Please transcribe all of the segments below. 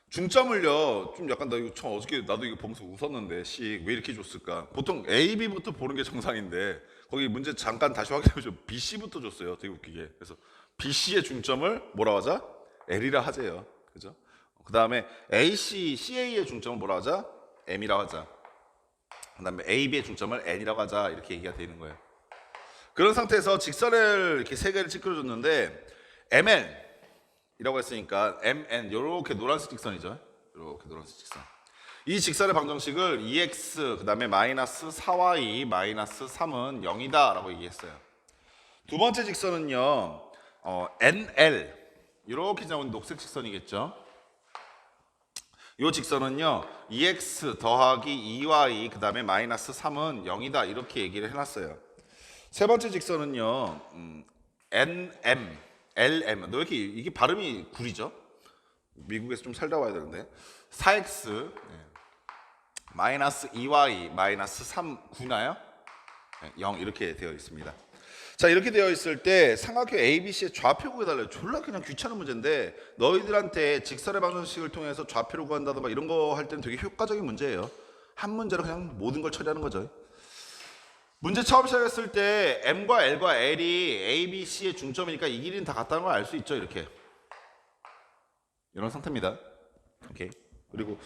중점을요, 좀 약간 나 이거 참 어저께 나도 이거 보면서 웃었는데 왜 이렇게 줬을까? 보통 A, B부터 보는 게 정상인데 거기 문제 잠깐 다시 확인해보죠. B, C부터 줬어요. 되게 웃기게. 그래서 B, C의 중점을 뭐라 하자? L이라 하재요. 그죠? 그 다음에 A, C, CA의 중점을 뭐라 하자? M이라 하자. 그 다음에 A, B의 중점을 N이라고 하자. 이렇게 얘기가 되는 거예요. 그런 상태에서 직선을 이렇게 세 개를 찌그러줬는데 ML 이라고 했으니까 MN 이렇게 노란색 직선이죠. 이렇게 노란색 직선. 이 직선의 방정식을 2x 그 다음에 마이너스 4y 마이너스 3은 0이다 라고 얘기했어요. 두 번째 직선은요 NL 이렇게 나오는 녹색 직선이겠죠. 이 직선은요 2x 더하기 2y 그 다음에 마이너스 3은 0이다 이렇게 얘기를 해놨어요. 세 번째 직선은요 NM LM 너 이렇게 이게 발음이 구리죠? 미국에서 좀 살다 와야 되는데 4x 마이너스 2y 마이너스 3 9나요? 0 이렇게 되어 있습니다. 자 이렇게 되어 있을 때 삼각형 ABC의 좌표 구해달래요. 졸라 그냥 귀찮은 문제인데 너희들한테 직선의 방정식을 통해서 좌표를 구한다든가 이런 거 할 때는 되게 효과적인 문제예요. 한 문제로 그냥 모든 걸 처리하는 거죠. 문제 처음 시작했을 때 M과 L과 L이 A, B, C의 중점이니까 이 길이는 다 같다는 걸 알 수 있죠. 이렇게 이런 상태입니다. 오케이. 그리고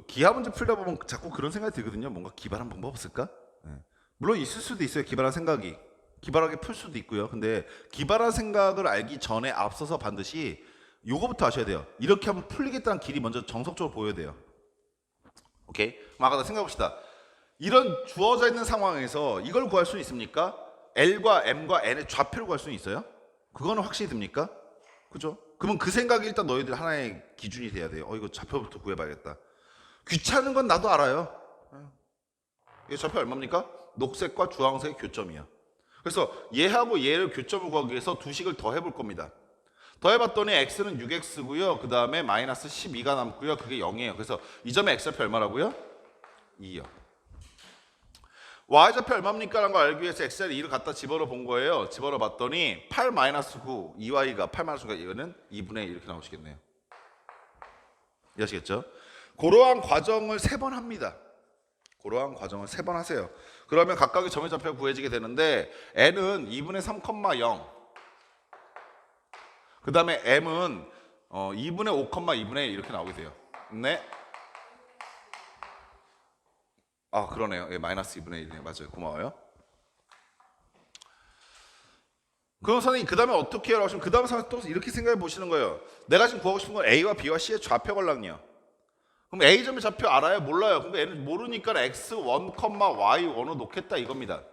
기하 문제 풀다 보면 자꾸 그런 생각이 들거든요. 뭔가 기발한 방법 없을까? 네. 물론 있을 수도 있어요. 기발한 생각이 기발하게 풀 수도 있고요. 근데 기발한 생각을 알기 전에 앞서서 반드시 요거부터 아셔야 돼요. 이렇게 하면 풀리겠다는 길이 먼저 정석적으로 보여야 돼요. 오케이. 그럼 아까 생각해 봅시다. 이런 주어져 있는 상황에서 이걸 구할 수 있습니까? L과 M과 N의 좌표를 구할 수 있어요? 그거는 확신이 듭니까? 그죠? 그러면 그 생각이 일단 너희들 하나의 기준이 돼야 돼요. 이거 좌표부터 구해봐야겠다. 귀찮은 건 나도 알아요. 이 좌표 얼마입니까? 녹색과 주황색의 교점이야. 그래서 얘하고 얘를 교점을 구하기 위해서 두 식을 더 해볼 겁니다. 더해봤더니 x는 6x고요. 그 다음에 마이너스 12가 남고요. 그게 0이에요. 그래서 이 점의 x좌표 얼마라고요? 2요. y좌표 얼마입니까? 라는 걸 알기 위해서 x자리 2를 갖다 집어넣어 본 거예요. 집어넣어 봤더니 8 마이너스 9, 2y가 8 마이너스 9가 이거는 2분의 1 이렇게 나오시겠네요. 이해하시겠죠? 그러한 과정을 3번 합니다. 그러한 과정을 3번 하세요. 그러면 각각의 점의 좌표가 구해지게 되는데 n은 2분의 3,0 그 다음에 m은 2분의 5, 2분의 1 이렇게 나오게 돼요. 네. 아 그러네요. 예, 마이너스 2분의 1이네요. 맞아요. 고마워요. 그럼 선생님 그 다음에 어떻게 해요? 그 다음 상황에서 또 이렇게 생각해 보시는 거예요. 내가 지금 구하고 싶은 건 A와 B와 C의 좌표 걸랑이요. 그럼 A점의 좌표 알아요? 몰라요. 근데 얘는 모르니까 X1, Y1을 놓겠다 이겁니다.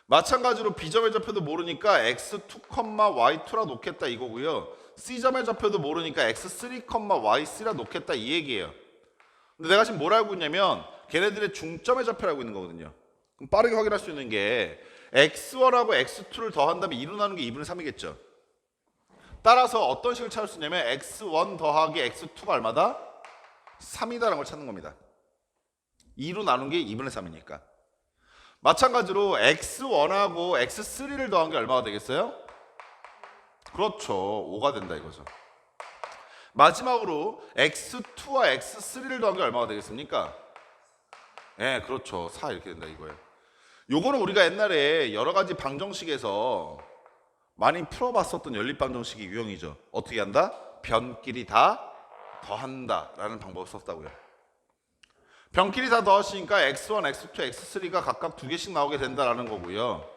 마찬가지로 B점의 좌표도 모르니까 X2, Y2라 놓겠다 이거고요. C점의 좌표도 모르니까 X3, Y3라 놓겠다 이 얘기예요. 근데 내가 지금 뭘 알고 있냐면 걔네들의 중점의 좌표를 알고 있는 거거든요. 그럼 빠르게 확인할 수 있는 게 X1하고 X2를 더한다면 2로 나누는 게 2분의 3이겠죠. 따라서 어떤 식을 찾을 수 있냐면 X1 더하기 X2가 얼마다? 3이다라는 걸 찾는 겁니다. 2로 나눈 게 2분의 3이니까. 마찬가지로 X1하고 X3를 더한 게 얼마가 되겠어요? 그렇죠. 5가 된다 이거죠. 마지막으로 X2와 X3를 더한 게 얼마가 되겠습니까? 네, 그렇죠. 4 이렇게 된다 이거예요. 요거는 우리가 옛날에 여러 가지 방정식에서 많이 풀어봤었던 연립방정식이 유형이죠. 어떻게 한다? 변끼리 다 더한다 라는 방법을 썼다고요. 변끼리 다 더하시니까 X1, X2, X3가 각각 2개씩 나오게 된다라는 거고요.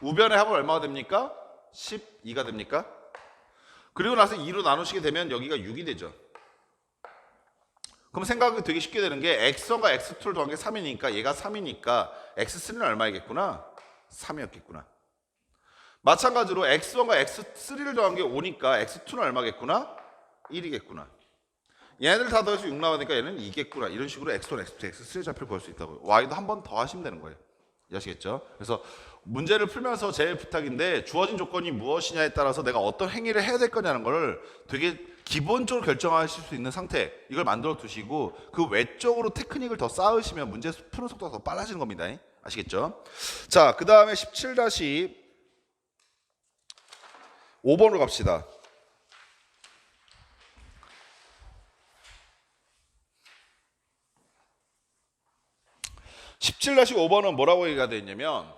우변의 합은 얼마가 됩니까? 12가 됩니까? 그리고 나서 2로 나누시게 되면 여기가 6이 되죠. 그럼 생각이 되게 쉽게 되는 게 X1과 X2를 더한 게 3이니까 얘가 3이니까 X3는 얼마이겠구나? 3이었겠구나. 마찬가지로 X1과 X3를 더한 게 5니까 X2는 얼마겠구나? 1이겠구나. 얘네들 다 더해서 6 나오니까 얘는 2겠구나. 이런 식으로 X1, X2, X3의 좌표를 구할 수 있다고요. Y도 한 번 더 하시면 되는 거예요. 이해하시겠죠? 그래서 문제를 풀면서 제 부탁인데 주어진 조건이 무엇이냐에 따라서 내가 어떤 행위를 해야 될 거냐는 걸 되게 기본적으로 결정하실 수 있는 상태 이걸 만들어 두시고 그 외적으로 테크닉을 더 쌓으시면 문제 푸는 속도가 더 빨라지는 겁니다. 아시겠죠? 자, 그 다음에 17-5번으로 갑시다. 17-5번은 뭐라고 얘기가 되어 있냐면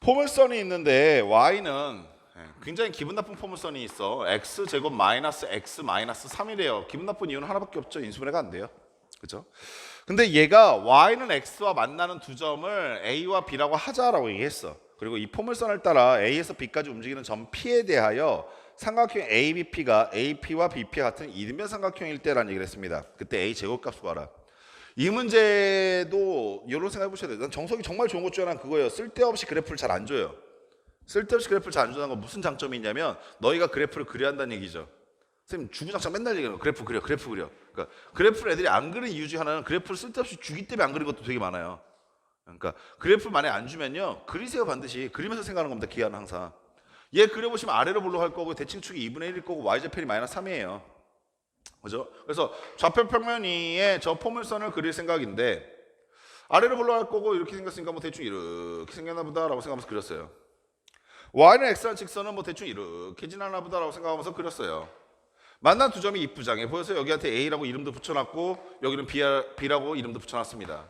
포물선이 있는데 y는 굉장히 기분 나쁜 포물선이 있어. x제곱 마이너스 x 마이너스 3이래요. 기분 나쁜 이유는 하나밖에 없죠. 인수분해가 안 돼요. 그죠? 근데 얘가 y는 x와 만나는 두 점을 a와 b라고 하자라고 얘기했어. 그리고 이 포물선을 따라 a에서 b까지 움직이는 점 p에 대하여 삼각형 ABP가 AP와 BP와 같은 이등변 삼각형일 때라는 얘기를 했습니다. 그때 A 제곱값 구하라. 이 문제도 이런 생각 해보셔야 돼요. 난 정석이 정말 좋은 것 중 하나는 그거예요. 쓸데없이 그래프를 잘 안 줘요. 쓸데없이 그래프를 잘 안 주는 건 무슨 장점이 있냐면 너희가 그래프를 그려야 한다는 얘기죠. 선생님 주구장창 맨날 얘기해요. 그래프 그려. 그러니까 그래프를 애들이 안 그리는 이유 중 하나는 그래프를 쓸데없이 주기 때문에 안 그리는 것도 되게 많아요. 그러니까 그래프를 만약에 안 주면요. 그리세요 반드시. 그리면서 생각하는 겁니다. 기하는 항상. 얘 그려보시면 아래로 볼로 할 거고 대칭축이 2분의 1일 거고 y좌표이 마이너스 3이에요. 그죠? 그래서 좌표 평면 위에 저 포물선을 그릴 생각인데 아래로 볼로 할 거고 이렇게 생겼으니까 뭐 대충 이렇게 생겼나 보다라고 생각하면서 그렸어요. y는 x라는 직선은 뭐 대충 이렇게 지나나 보다라고 생각하면서 그렸어요. 만난 두 점이 이쁘장해 보여서 여기한테 a라고 이름도 붙여놨고 여기는 b라고 이름도 붙여놨습니다.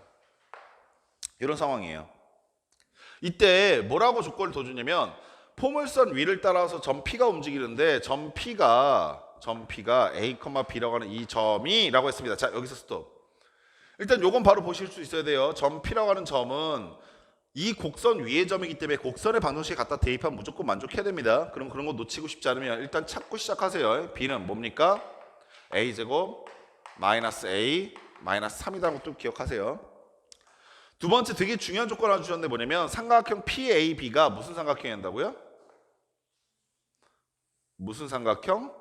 이런 상황이에요. 이때 뭐라고 조건을 더 주냐면 포물선 위를 따라서 점 P가 움직이는데 점 P가 A, B라고 하는 이 점이라고 했습니다. 자 여기서 스톱. 일단 요건 바로 보실 수 있어야 돼요. 점 P라고 하는 점은 이 곡선 위의 점이기 때문에 곡선의 방정식에 갖다 대입하면 무조건 만족해야 됩니다. 그럼 그런 거 놓치고 싶지 않으면 일단 찾고 시작하세요. B는 뭡니까? A제곱 마이너스 A 마이너스 3이라는 것도 기억하세요. 두 번째 되게 중요한 조건 하나 주셨는데 뭐냐면 삼각형 PAB가 무슨 삼각형이 된다고요? 무슨 삼각형?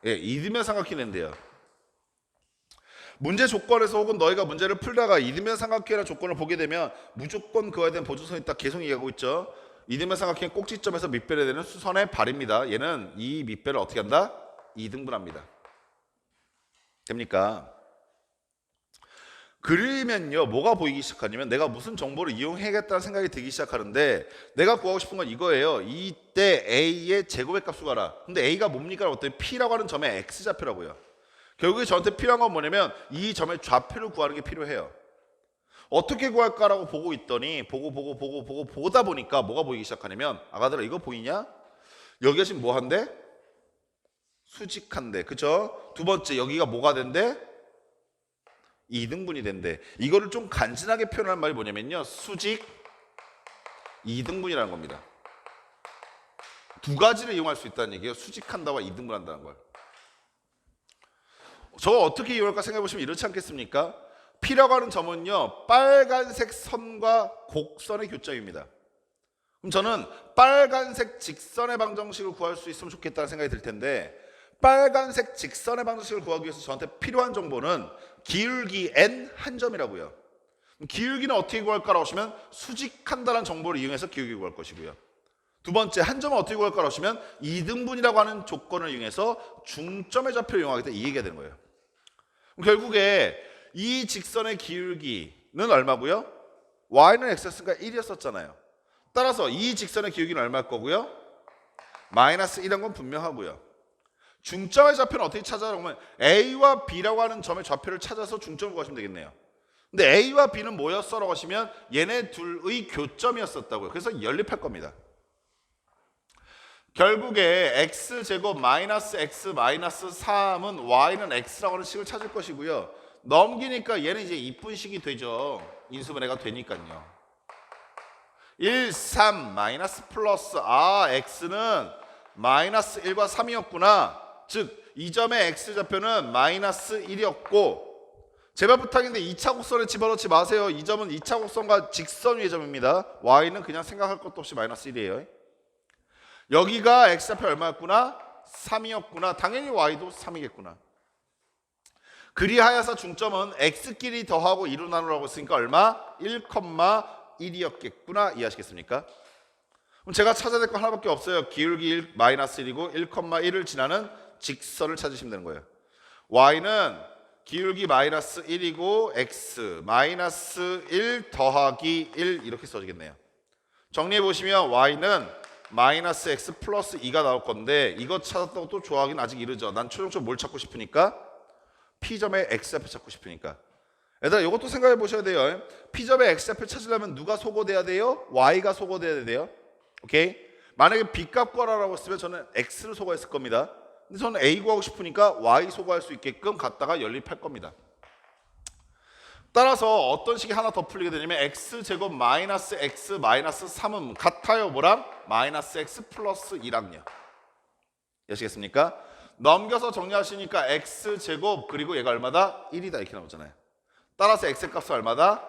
예, 이등변 삼각형이 된대요. 문제 조건에서 혹은 너희가 문제를 풀다가 이등변 삼각형이라는 조건을 보게 되면 무조건 그거에 대한 보조선이 딱 계속 얘기하고 있죠. 이등변 삼각형의 꼭지점에서 밑배를 되는 수선의 발입니다. 얘는 이 밑배를 어떻게 한다? 이등분합니다. 됩니까? 그리면요 뭐가 보이기 시작하냐면 내가 무슨 정보를 이용해야겠다는 생각이 들기 시작하는데 내가 구하고 싶은 건 이거예요. 이때 A의 제곱의 값을 구하라. 근데 A가 뭡니까? 어떤 P라고 하는 점의 X좌표라고요. 결국에 저한테 필요한 건 뭐냐면 이 점의 좌표를 구하는 게 필요해요. 어떻게 구할까라고 보고 있더니 보다 보니까 뭐가 보이기 시작하냐면 아가들아 이거 보이냐? 여기가 지금 뭐 한데? 수직한데 그죠? 두 번째 여기가 뭐가 된대? 이등분이 된대. 이거를 좀 간지나게 표현한 말이 뭐냐면요. 수직 이등분이라는 겁니다. 두 가지를 이용할 수 있다는 얘기예요. 수직한다와 이등분한다는 걸. 저거 어떻게 이용할까 생각해 보시면 이렇지 않겠습니까? P라고 하는 점은요. 빨간색 선과 곡선의 교점입니다. 그럼 저는 빨간색 직선의 방정식을 구할 수 있으면 좋겠다는 생각이 들 텐데 빨간색 직선의 방정식을 구하기 위해서 저한테 필요한 정보는 기울기 n 한 점이라고요. 기울기는 어떻게 구할까라고 하시면 수직한다는 정보를 이용해서 기울기 구할 것이고요. 두 번째 한 점은 어떻게 구할까라고 하시면 이등분이라고 하는 조건을 이용해서 중점의 좌표를 이용하겠다 이 얘기가 되는 거예요. 그럼 결국에 이 직선의 기울기는 얼마고요? y는 x였으니까 1이었었잖아요. 따라서 이 직선의 기울기는 얼마일 거고요? 마이너스 1인 건 분명하고요. 중점의 좌표는 어떻게 찾아라고 하면 A와 B라고 하는 점의 좌표를 찾아서 중점을 구하시면 되겠네요. 근데 A와 B는 뭐였어라고 하시면 얘네 둘의 교점이었었다고요. 그래서 연립할 겁니다. 결국에 x제곱 마이너스 x 마이너스 3은 y는 x라고 하는 식을 찾을 것이고요. 넘기니까 얘는 이제 이쁜 식이 되죠. 인수분해가 되니까요. 1, 3 마이너스 플러스 x는 마이너스 1과 3이었구나. 즉 이 점의 x좌표는 마이너스 1이었고 제발 부탁인데 2차 곡선에 집어넣지 마세요. 이 점은 2차 곡선과 직선 위의 점입니다. y는 그냥 생각할 것도 없이 마이너스 1이에요. 여기가 x좌표 얼마였구나? 3이었구나. 당연히 y도 3이겠구나. 그리하여서 중점은 x끼리 더하고 2로 나누라고 했으니까 얼마? 1,1이었겠구나. 이해하시겠습니까? 그럼 제가 찾아야 될 거 하나밖에 없어요. 기울기 1, 마이너스 1이고 1,1을 지나는 직선을 찾으시면 되는 거예요. y는 기울기 마이너스 1이고 x 마이너스 1 더하기 1 이렇게 써지겠네요. 정리해 보시면 y는 마이너스 x 플러스 2가 나올 건데 이거 찾았다고 또 좋아하긴 아직 이르죠. 난 최종적으로 뭘 찾고 싶으니까 P점의 X좌표 찾고 싶으니까. 얘들아 이것도 생각해 보셔야 돼요. P점의 X좌표 찾으려면 누가 소거돼야 돼요? Y가 소거돼야 돼요. 오케이? 만약에 B값 구하라고 했으면 저는 X를 소거했을 겁니다. 근데 저는 A 구하고 싶으니까 Y 소거할 수 있게끔 갖다가 연립할 겁니다. 따라서 어떤 식이 하나 더 풀리게 되냐면 X제곱 마이너스 X 마이너스 3은 같아요 뭐랑? 마이너스 X 플러스 2랑요. 아시겠습니까? 넘겨서 정리하시니까 X제곱 그리고 얘가 얼마다? 1이다 이렇게 나오잖아요. 따라서 X값은 얼마다?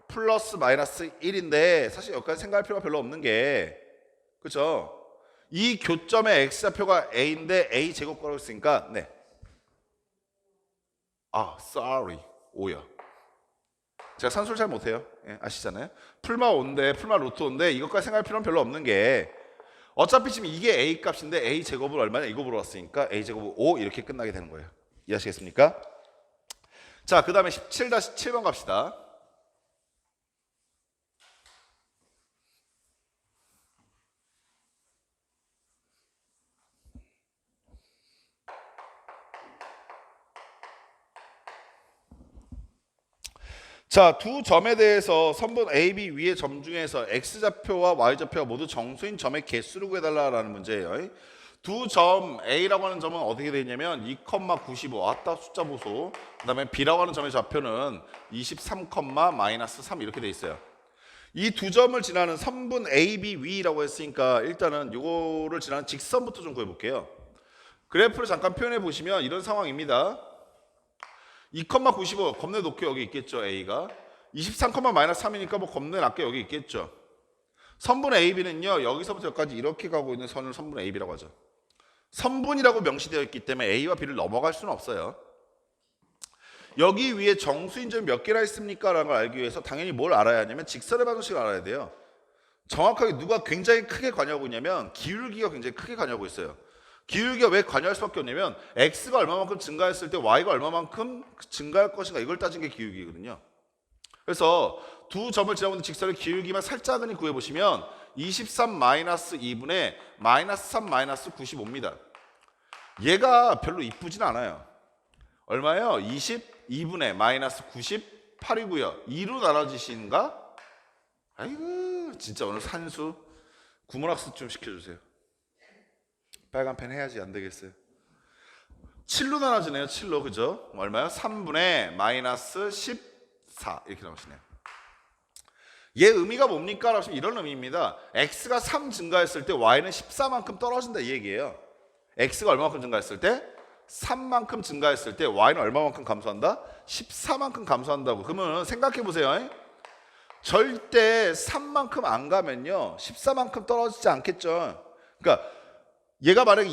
플러스 마이너스 1인데 사실 여기까지 생각할 필요가 별로 없는 게 그렇죠? 이 교점의 X좌표가 A인데 A제곱 거라고 했으니까 네. sorry. 5요. 제가 산수를 잘 못해요. 예, 아시잖아요. 풀마 5인데 풀마 루트 5인데 이것까지 생각할 필요는 별로 없는 게 어차피 지금 이게 A 값인데 A 제곱을 얼마냐 이거 보러 왔으니까 A 제곱은 5 이렇게 끝나게 되는 거예요. 이해하시겠습니까? 자, 그 다음에 17-7번 갑시다. 자, 두 점에 대해서 선분 A, B 위의 점 중에서 X좌표와 Y좌표가 모두 정수인 점의 개수를 구해달라는 문제예요. 두 점 A라고 하는 점은 어떻게 되어 있냐면 2,95 아따 숫자 보소. 그 다음에 B라고 하는 점의 좌표는 23, 마이너스 3 이렇게 되어 있어요. 이 두 점을 지나는 선분 A, B 위라고 했으니까 일단은 이거를 지나는 직선부터 좀 구해볼게요. 그래프를 잠깐 표현해 보시면 이런 상황입니다. 2,95 겁내 높게 여기 있겠죠 A가 23, 마이너스 3이니까 뭐 겁내 낮게 여기 있겠죠. 선분 AB는요 여기서부터 여기까지 이렇게 가고 있는 선을 선분 AB라고 하죠. 선분이라고 명시되어 있기 때문에 A와 B를 넘어갈 수는 없어요. 여기 위에 정수인 점이 몇 개나 있습니까? 라는 걸 알기 위해서 당연히 뭘 알아야 하냐면 직선의 방정식을 알아야 돼요. 정확하게 누가 굉장히 크게 관여하고 있냐면 기울기가 굉장히 크게 관여하고 있어요. 기울기가 왜 관여할 수밖에 없냐면 X가 얼마만큼 증가했을 때 Y가 얼마만큼 증가할 것인가 이걸 따진 게 기울기거든요. 그래서 두 점을 지나고 있는 직선의 기울기만 살짝은 구해보시면 23 마이너스 2분의 마이너스 3 마이너스 95입니다. 얘가 별로 이쁘진 않아요. 얼마예요? 22분의 마이너스 98이고요. 2로 나눠지신가? 아이고 진짜 오늘 산수 구문학습 좀 시켜주세요. 빨간 펜 해야지 안 되겠어요. 7로 나눠지네요. 7로 그죠? 얼마요? 3분의 마이너스 14 이렇게 나오시네요. 얘 의미가 뭡니까? 라고 하시면 이런 의미입니다. X가 3 증가했을 때 Y는 14만큼 떨어진다 이 얘기예요. X가 얼마만큼 증가했을 때? 3만큼 증가했을 때 Y는 얼마만큼 감소한다? 14만큼 감소한다고. 그러면 생각해 보세요. 절대 3만큼 안 가면요 14만큼 떨어지지 않겠죠. 그러니까 얘가 만약에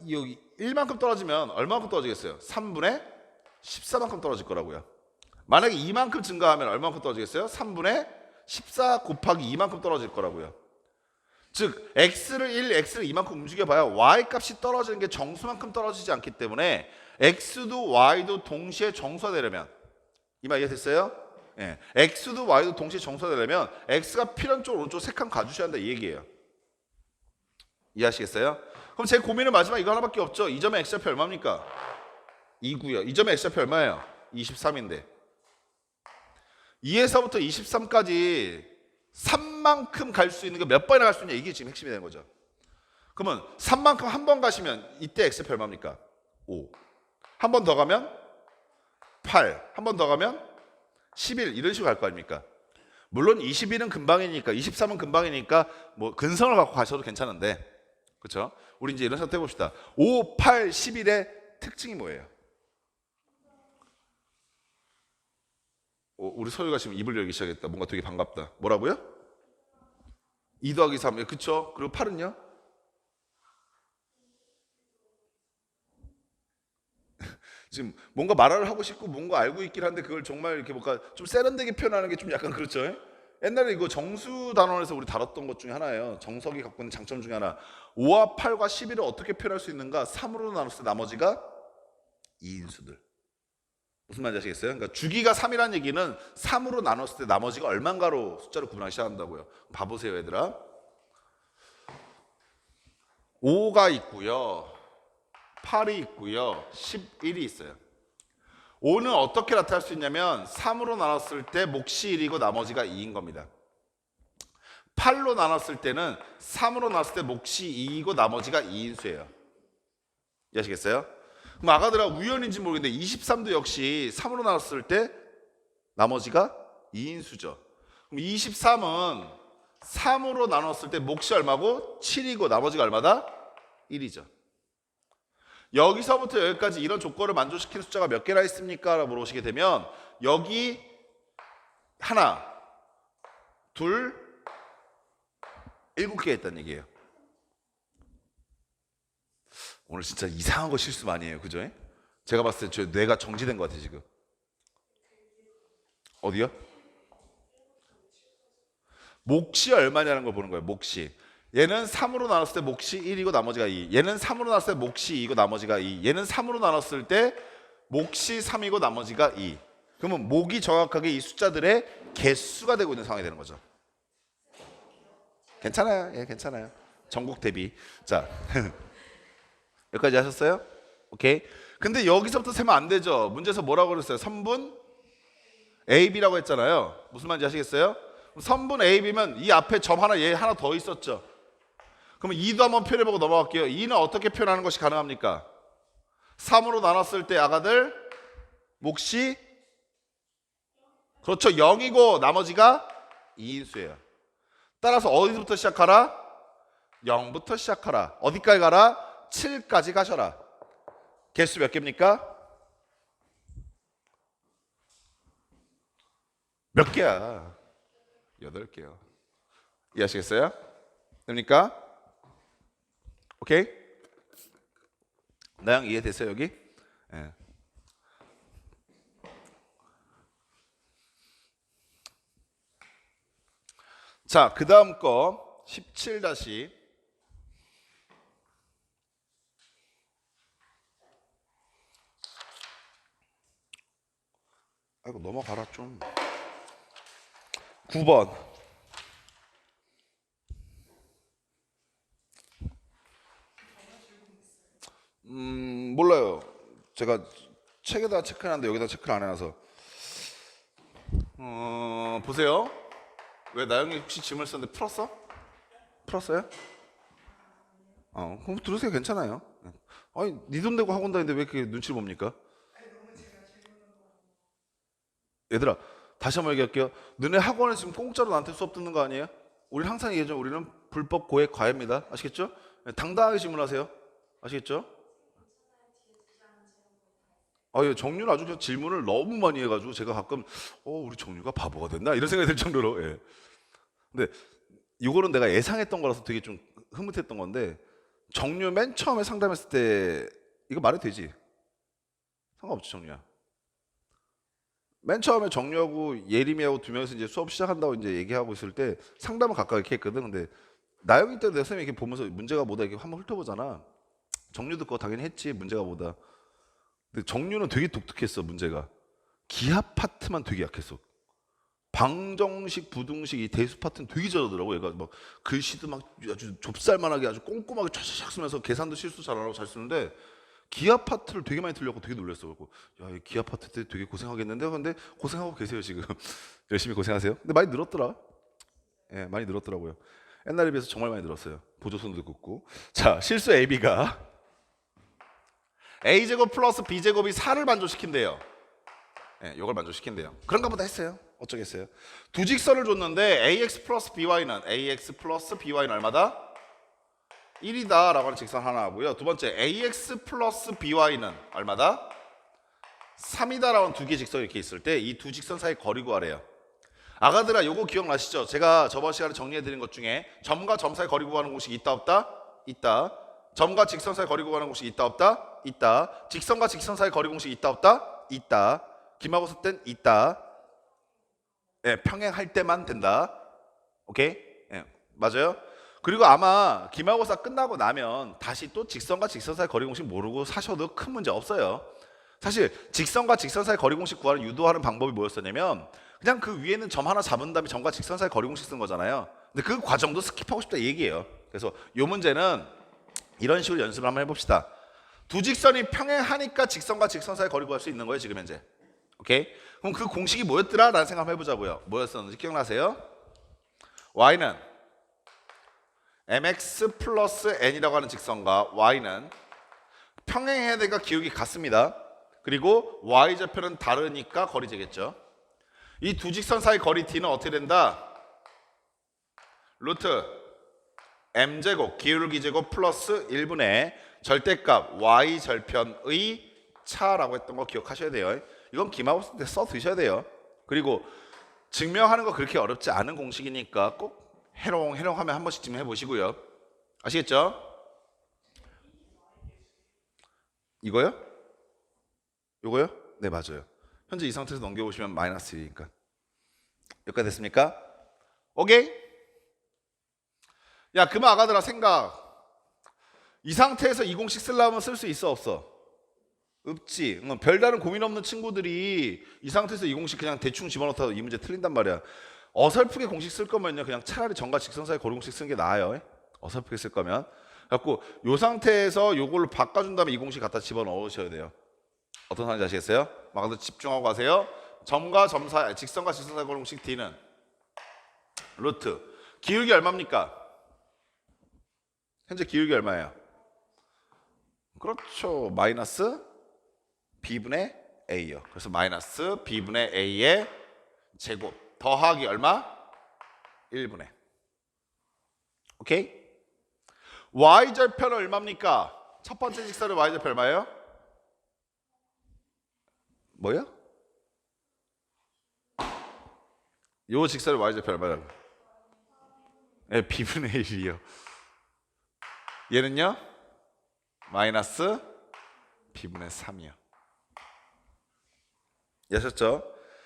여기 1만큼 떨어지면 얼마만큼 떨어지겠어요? 3분의 14만큼 떨어질 거라고요. 만약에 2만큼 증가하면 얼마만큼 떨어지겠어요? 3분의 14 곱하기 2만큼 떨어질 거라고요. 즉 X를 1, X를 2만큼 움직여봐야 Y값이 떨어지는 게 정수만큼 떨어지지 않기 때문에 X도 Y도 동시에 정수화되려면 이 말 이해됐어요? 예. X도 Y도 동시에 정수화되려면 X가 필요한 쪽 오른쪽 3칸 가주셔야 한다 이 얘기예요. 이해하시겠어요? 그럼 제 고민은 마지막 이거 하나밖에 없죠. 이 점의 X좌표 얼마입니까? 2고요. 이 점의 X좌표 얼마예요? 23인데 2에서부터 23까지 3만큼 갈 수 있는 게 몇 번이나 갈 수 있냐 이게 지금 핵심이 되는 거죠. 그러면 3만큼 한 번 가시면 이때 X좌표 얼마입니까? 5. 한 번 더 가면 8. 한 번 더 가면 11 이런 식으로 갈 거 아닙니까? 물론 21은 금방이니까 23은 금방이니까 뭐 근성을 갖고 가셔도 괜찮은데 그렇죠? 우리 이제 이런 생각 해봅시다. 5, 8, 11의 특징이 뭐예요? 우리 소유가 지금 입을 열기 시작했다. 뭔가 되게 반갑다. 뭐라고요? 2 더하기 3. 그쵸? 그리고 8은요? 지금 뭔가 말을 하고 싶고 뭔가 알고 있긴 한데 그걸 정말 이렇게 뭔가 좀 세련되게 표현하는 게 좀 약간 그렇죠? 옛날에 이거 정수 단원에서 우리 다뤘던 것 중에 하나예요. 정석이 갖고 있는 장점 중에 하나. 5와 8과 11을 어떻게 표현할 수 있는가? 3으로 나눴을 때 나머지가 2인수들. 무슨 말인지 아시겠어요? 그러니까 주기가 3이라는 얘기는 3으로 나눴을 때 나머지가 얼만가로 숫자를 구분하기 시작한다고요. 봐보세요 얘들아. 5가 있고요. 8이 있고요. 11이 있어요. 5는 어떻게 나타날 수 있냐면 3으로 나눴을 때 몫이 1이고 나머지가 2인 겁니다. 8로 나눴을 때는 3으로 나눴을 때 몫이 2이고 나머지가 2인 수예요. 이해하시겠어요? 그럼 아가들아 우연인지 모르겠는데 23도 역시 3으로 나눴을 때 나머지가 2인 수죠. 그럼 23은 3으로 나눴을 때 몫이 얼마고? 7이고 나머지가 얼마다? 1이죠. 여기서부터 여기까지 이런 조건을 만족시키는 숫자가 몇 개나 있습니까? 라고 물어보시게 되면 여기 하나, 둘, 7개 있다는 얘기예요. 오늘 진짜 이상한 거 실수 많이 해요. 그죠? 제가 봤을 때 저 뇌가 정지된 것 같아요 지금. 어디요? 몫이 얼마냐는 걸 보는 거예요. 몫이. 얘는 3으로 나눴을 때 몫이 1이고 나머지가 2. 얘는 3으로 나눴을 때 몫이 2이고 나머지가 2. 얘는 3으로 나눴을 때 몫이 3이고 나머지가 2. 그러면 몫이 정확하게 이 숫자들의 개수가 되고 있는 상황이 되는 거죠. 괜찮아요. 예, 괜찮아요. 전국 대비. 자, 여기까지 하셨어요? 오케이. 근데 여기서부터 세면 안 되죠. 문제에서 뭐라고 그랬어요? 선분 AB라고 했잖아요. 무슨 말인지 아시겠어요? 선분 AB면 이 앞에 점 하나, 얘 하나 더 있었죠. 그러면 2도 한번 표현해보고 넘어갈게요. 2는 어떻게 표현하는 것이 가능합니까? 3으로 나눴을 때 아가들 몫이 그렇죠. 0이고 나머지가 2인수예요. 따라서 어디부터 시작하라? 0부터 시작하라. 어디까지 가라? 7까지 가셔라. 개수 몇 개입니까? 몇 개야? 8개요. 이해하시겠어요? 됩니까? 오케이? 나양 이해됐어요 여기? 예. 자, 그 다음 거 17 다시. 아이고 넘어가라 좀. 9번. 몰라요. 제가 책에다 체크해놨는데 여기다 체크를 안 해놔서. 보세요. 왜 나영이 혹시 질문을 썼는데 풀었어? 풀었어요? 그럼 들으세요. 괜찮아요. 아니 네 돈 내고 학원 다니는데 왜 이렇게 눈치를 봅니까? 얘들아 다시 한번 얘기할게요. 너네 학원에 지금 공짜로 나한테 수업 듣는 거 아니에요? 우리는 항상 얘기하죠. 우리는 불법 고액 과외입니다. 아시겠죠? 당당하게 질문하세요. 아시겠죠? 정유는 아주 그냥 질문을 너무 많이 해가지고 제가 가끔 우리 정유가 바보가 됐나 이런 생각이 들 정도로. 예. 근데 이거는 내가 예상했던 거라서 되게 좀 흐뭇했던 건데 정유 맨 처음에 상담했을 때 이거 말해도 되지? 상관없지 정유야. 맨 처음에 정유하고 예림이하고 두 명이서 이제 수업 시작한다고 이제 얘기하고 있을 때 상담을 각각 이렇게 했거든. 근데 나영이 때도 내 선생님이 이렇게 보면서 문제가 뭐다 이렇게 한번 훑어보잖아. 정유도 그거 당연히 했지 문제가 뭐다. 근데 정유는 되게 독특했어. 문제가 기하 파트만 되게 약했어. 방정식, 부등식 이 대수 파트는 되게 잘하더라고. 얘가 막 글씨도 막 아주 좁쌀만하게 아주 꼼꼼하게 쫙쫙 쓰면서 계산도 실수 잘하고 잘 쓰는데 기하 파트를 되게 많이 틀려고 되게 놀랐어. 그리고 야, 이 기하 파트 때 되게 고생하겠는데. 근데 고생하고 계세요 지금. 열심히 고생하세요. 근데 많이 늘었더라. 예, 많이 늘었더라고요. 옛날에 비해서 정말 많이 늘었어요. 보조선도 긋고. 자, 실수 AB가 A제곱 플러스 B제곱이 4를 만족시킨대요. 예, 이걸 만족시킨대요. 그런가 보다 했어요. 어쩌겠어요. 두 직선을 줬는데 AX 플러스 BY는 얼마다? 1이다 라고 하는 직선 하나 하고요. 두 번째 AX 플러스 BY는 얼마다? 3이다 라고 하는 두 개의 직선이 이렇게 있을 때 이 두 직선 사이 거리 구하래요. 아가들아 요거 기억나시죠? 제가 저번 시간에 정리해드린 것 중에 점과 점 사이 거리 구하는 공식이 있다 없다? 있다. 점과 직선 사이 거리 구하는 공식이 있다 없다? 있다. 직선과 직선 사이 거리 공식이 있다 없다? 있다. 기말고사 땐 있다. 예, 평행할 때만 된다. 오케이? 예, 맞아요? 그리고 아마 기말고사 끝나고 나면 다시 또 직선과 직선 사이 거리 공식 모르고 사셔도 큰 문제 없어요. 사실 직선과 직선 사이 거리 공식 구하는 유도하는 방법이 뭐였었냐면 그냥 그 위에는 점 하나 잡은 다음에 점과 직선 사이 거리 공식 쓴 거잖아요. 근데 그 과정도 스킵하고 싶다 얘기예요. 그래서 이 문제는 이런 식으로 연습을 한번 해봅시다. 두 직선이 평행하니까 직선과 직선 사이 거리 구할 수 있는 거예요 지금 현재. 오케이? 그럼 그 공식이 뭐였더라? 라는 생각 한번 해보자고요. 뭐였었는지 기억나세요? y는 mx 플러스 n이라고 하는 직선과 y는 평행해야 되니까 기울기 같습니다. 그리고 y좌표는 다르니까 거리 재겠죠. 이 두 직선 사이 거리 t는 어떻게 된다? 루트 m제곱 기울기 제곱 플러스 1분의 절대값 y절편의 차라고 했던 거 기억하셔야 돼요. 이건 기말고사 때 써 두셔야 돼요. 그리고 증명하는 거 그렇게 어렵지 않은 공식이니까 꼭 해롱해롱하면 한 번씩 증명해 보시고요. 아시겠죠? 이거요? 요거요? 네, 맞아요. 현재 이 상태에서 넘겨보시면 마이너스 1이니까. 여기까지 됐습니까? 오케이? 야, 그만 아가들아 생각. 이 상태에서 이 공식 쓰려면 쓸 수 있어 없어? 없지. 별다른 고민 없는 친구들이 이 상태에서 이 공식 그냥 대충 집어넣다가 이 문제 틀린단 말이야. 어설프게 공식 쓸 거면요 그냥 차라리 전과 직선 사이 거리 공식 쓰는 게 나아요. 어설프게 쓸 거면. 그래갖고 이 상태에서 요걸로 바꿔준 다음에 이 공식 갖다 집어넣으셔야 돼요. 어떤 상황인지 아시겠어요? 막 집중하고 가세요. 점과 점 사이, 직선과 직선 사이 거리 공식 D는 루트 기울기 얼마입니까? 현재 기울기 얼마예요? 그렇죠. 마이너스 b분의 a요. 그래서 마이너스 b분의 a의 제곱 더하기 얼마? 1분의. 오케이? y절편 얼마입니까? 첫 번째 직선의 y절편 얼마예요? 뭐요? 요 직선의 y절편 얼마예요? 네, b분의 1이요. 얘는요? 마이너스 b분의 3이요. 이해하셨죠?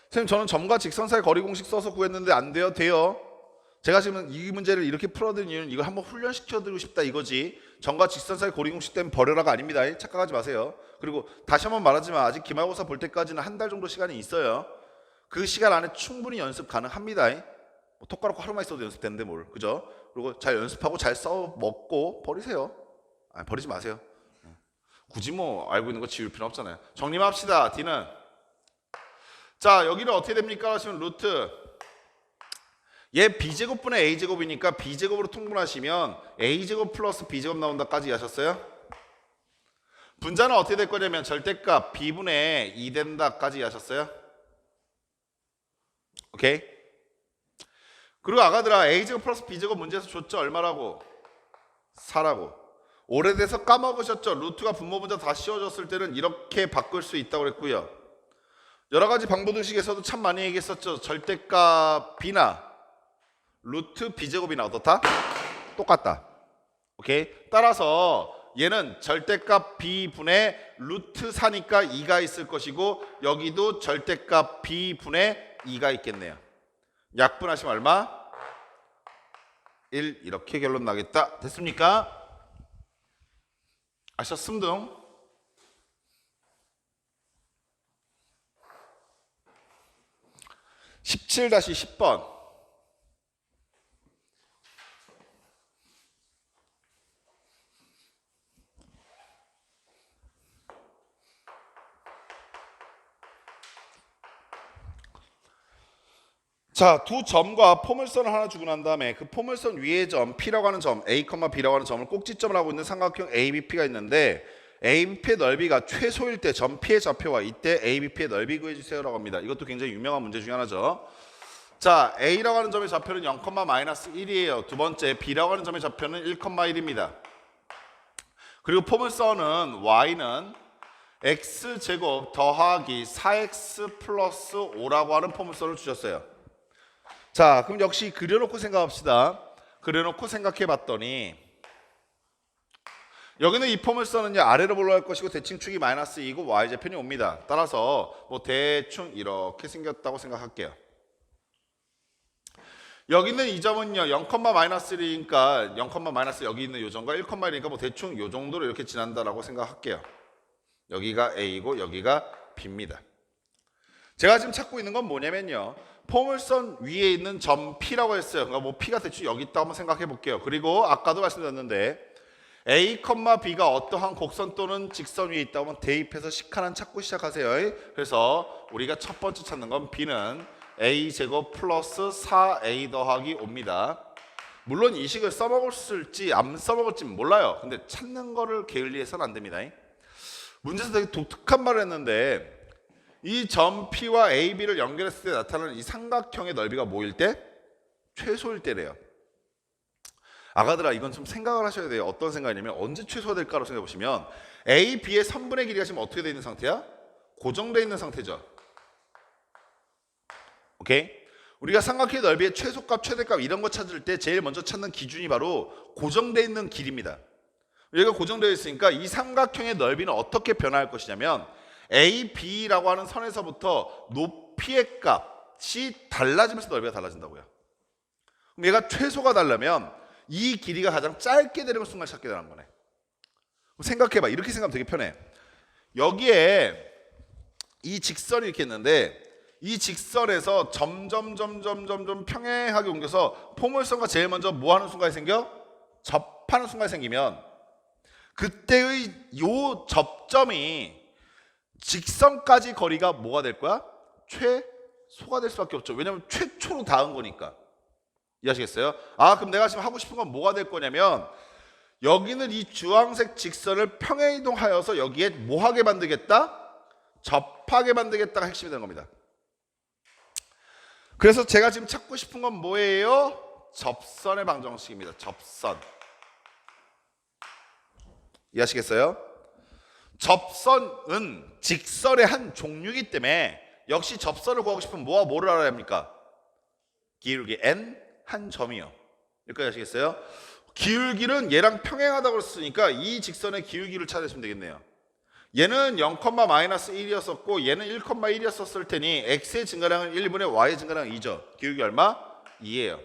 선생님 저는 점과 직선 사이 거리 공식 써서 구했는데 안 돼요? 돼요. 제가 지금 이 문제를 이렇게 풀어드린 이유는 이걸 한번 훈련시켜드리고 싶다 이거지. 점과 직선 사이 거리 공식 때문에 버려라가 아닙니다. 착각하지 마세요. 그리고 다시 한번 말하지만 아직 기말고사 볼 때까지는 한 달 정도 시간이 있어요. 그 시간 안에 충분히 연습 가능합니다. 뭐 톡 까놓고 하루만 있어도 연습되는데 뭘, 그죠? 그리고 잘 연습하고 잘 써먹고 버리세요. 아니, 버리지 마세요. 굳이 뭐 알고 있는 거 지울 필요 없잖아요. 정리합시다. D는 자 여기는 어떻게 됩니까? 하시면 루트 얘 b제곱분의 a제곱이니까 b제곱으로 통분하시면 a제곱 플러스 b제곱 나온다까지 하셨어요? 분자는 어떻게 될 거냐면 절대값 b분의 2 된다까지 하셨어요? 오케이? 그리고 아가들아 a제곱 플러스 b제곱 문제에서 줬죠? 얼마라고? 4라고. 오래돼서 까먹으셨죠? 루트가 분모분자 다 씌워졌을 때는 이렇게 바꿀 수 있다고 그랬고요. 여러 가지 방법의식에서도 참 많이 얘기했었죠. 절대값 b나 루트 b제곱이나 어떻다? 똑같다. 오케이? 따라서 얘는 절대값 b분의 루트 4니까 2가 있을 것이고 여기도 절대값 b분의 2가 있겠네요. 약분하시면 얼마? 1 이렇게 결론 나겠다. 됐습니까? 아셨음둥? (17-10번) 자, 두 점과 포물선을 하나 주고 난 다음에 그 포물선 위의 점 P라고 하는 점 A, B라고 하는 점을 꼭지점을 하고 있는 삼각형 ABP가 있는데 ABP의 넓이가 최소일 때 점 P의 좌표와 이때 ABP의 넓이 구해주세요라고 합니다. 이것도 굉장히 유명한 문제 중에 하나죠. 자, A라고 하는 점의 좌표는 0,-1이에요. 두 번째 B라고 하는 점의 좌표는 1,1입니다. 그리고 포물선은 Y는 X제곱 더하기 4X 플러스 5라고 하는 포물선을 주셨어요. 자, 그럼 역시 그려놓고 생각합시다. 그려놓고 생각해 봤더니 여기는 이 포물선은요 아래로 올라갈 것이고 대칭축이 마이너스 2고 y좌편이 옵니다. 따라서 뭐 대충 이렇게 생겼다고 생각할게요. 여기 있는 이 점은요 0,-1이니까 0,- 여기 있는 이 점과 1,1이니까 뭐 대충 이 정도로 이렇게 지난다라고 생각할게요. 여기가 A고 여기가 B입니다. 제가 지금 찾고 있는 건 뭐냐면요 포물선 위에 있는 점 P라고 했어요. 그러니까 뭐 P가 대충 여기 있다고 한번 생각해 볼게요. 그리고 아까도 말씀드렸는데 A, B가 어떠한 곡선 또는 직선 위에 있다 보면 대입해서 식하나 찾고 시작하세요. 그래서 우리가 첫 번째 찾는 건 B는 A제곱 플러스 4A 더하기 5입니다. 물론 이 식을 써먹을지 안 써먹을지 몰라요. 근데 찾는 거를 게을리해서는 안 됩니다. 문제에서 되게 독특한 말을 했는데 이 점 P와 AB를 연결했을 때 나타나는 이 삼각형의 넓이가 뭐일 때? 최소일 때래요. 아가들아, 이건 좀 생각을 하셔야 돼요. 어떤 생각이냐면 언제 최소가 될까로 생각해 보시면 A, B의 선분의 길이가 지금 어떻게 되어 있는 상태야? 고정되어 있는 상태죠. 오케이? 우리가 삼각형의 넓이의 최소값, 최대값 이런 거 찾을 때 제일 먼저 찾는 기준이 바로 고정되어 있는 길이입니다. 여기가 고정되어 있으니까 이 삼각형의 넓이는 어떻게 변화할 것이냐면 A, B라고 하는 선에서부터 높이의 값이 달라지면서 넓이가 달라진다고요. 그럼 얘가 최소가 다르면 이 길이가 가장 짧게 되는 순간 찾게 되는 거네. 생각해봐. 이렇게 생각하면 되게 편해. 여기에 이 직선이 이렇게 있는데 이 직선에서 점점 평행하게 옮겨서 포물선과 제일 먼저 뭐 하는 순간이 생겨? 접하는 순간이 생기면 그때의 요 접점이 직선까지 거리가 뭐가 될 거야? 최소가 될 수밖에 없죠. 왜냐면 최초로 닿은 거니까. 이해하시겠어요? 아, 그럼 내가 지금 하고 싶은 건 뭐가 될 거냐면 여기는 이 주황색 직선을 평행 이동하여서 여기에 뭐하게 만들겠다? 접하게 만들겠다가 핵심이 되는 겁니다. 그래서 제가 지금 찾고 싶은 건 뭐예요? 접선의 방정식입니다. 접선. 이해하시겠어요? 접선은 직선의 한 종류이기 때문에 역시 접선을 구하고 싶으면 뭐와 뭐를 알아야 합니까? 기울기 n 한 점이요. 여기까지 아시겠어요? 기울기는 얘랑 평행하다고 했으니까 이 직선의 기울기를 찾으시면 되겠네요. 얘는 0,-1이었었고 얘는 1,1이었을 테니 x의 증가량은 1분의 y의 증가량은 2죠. 기울기 얼마? 2예요.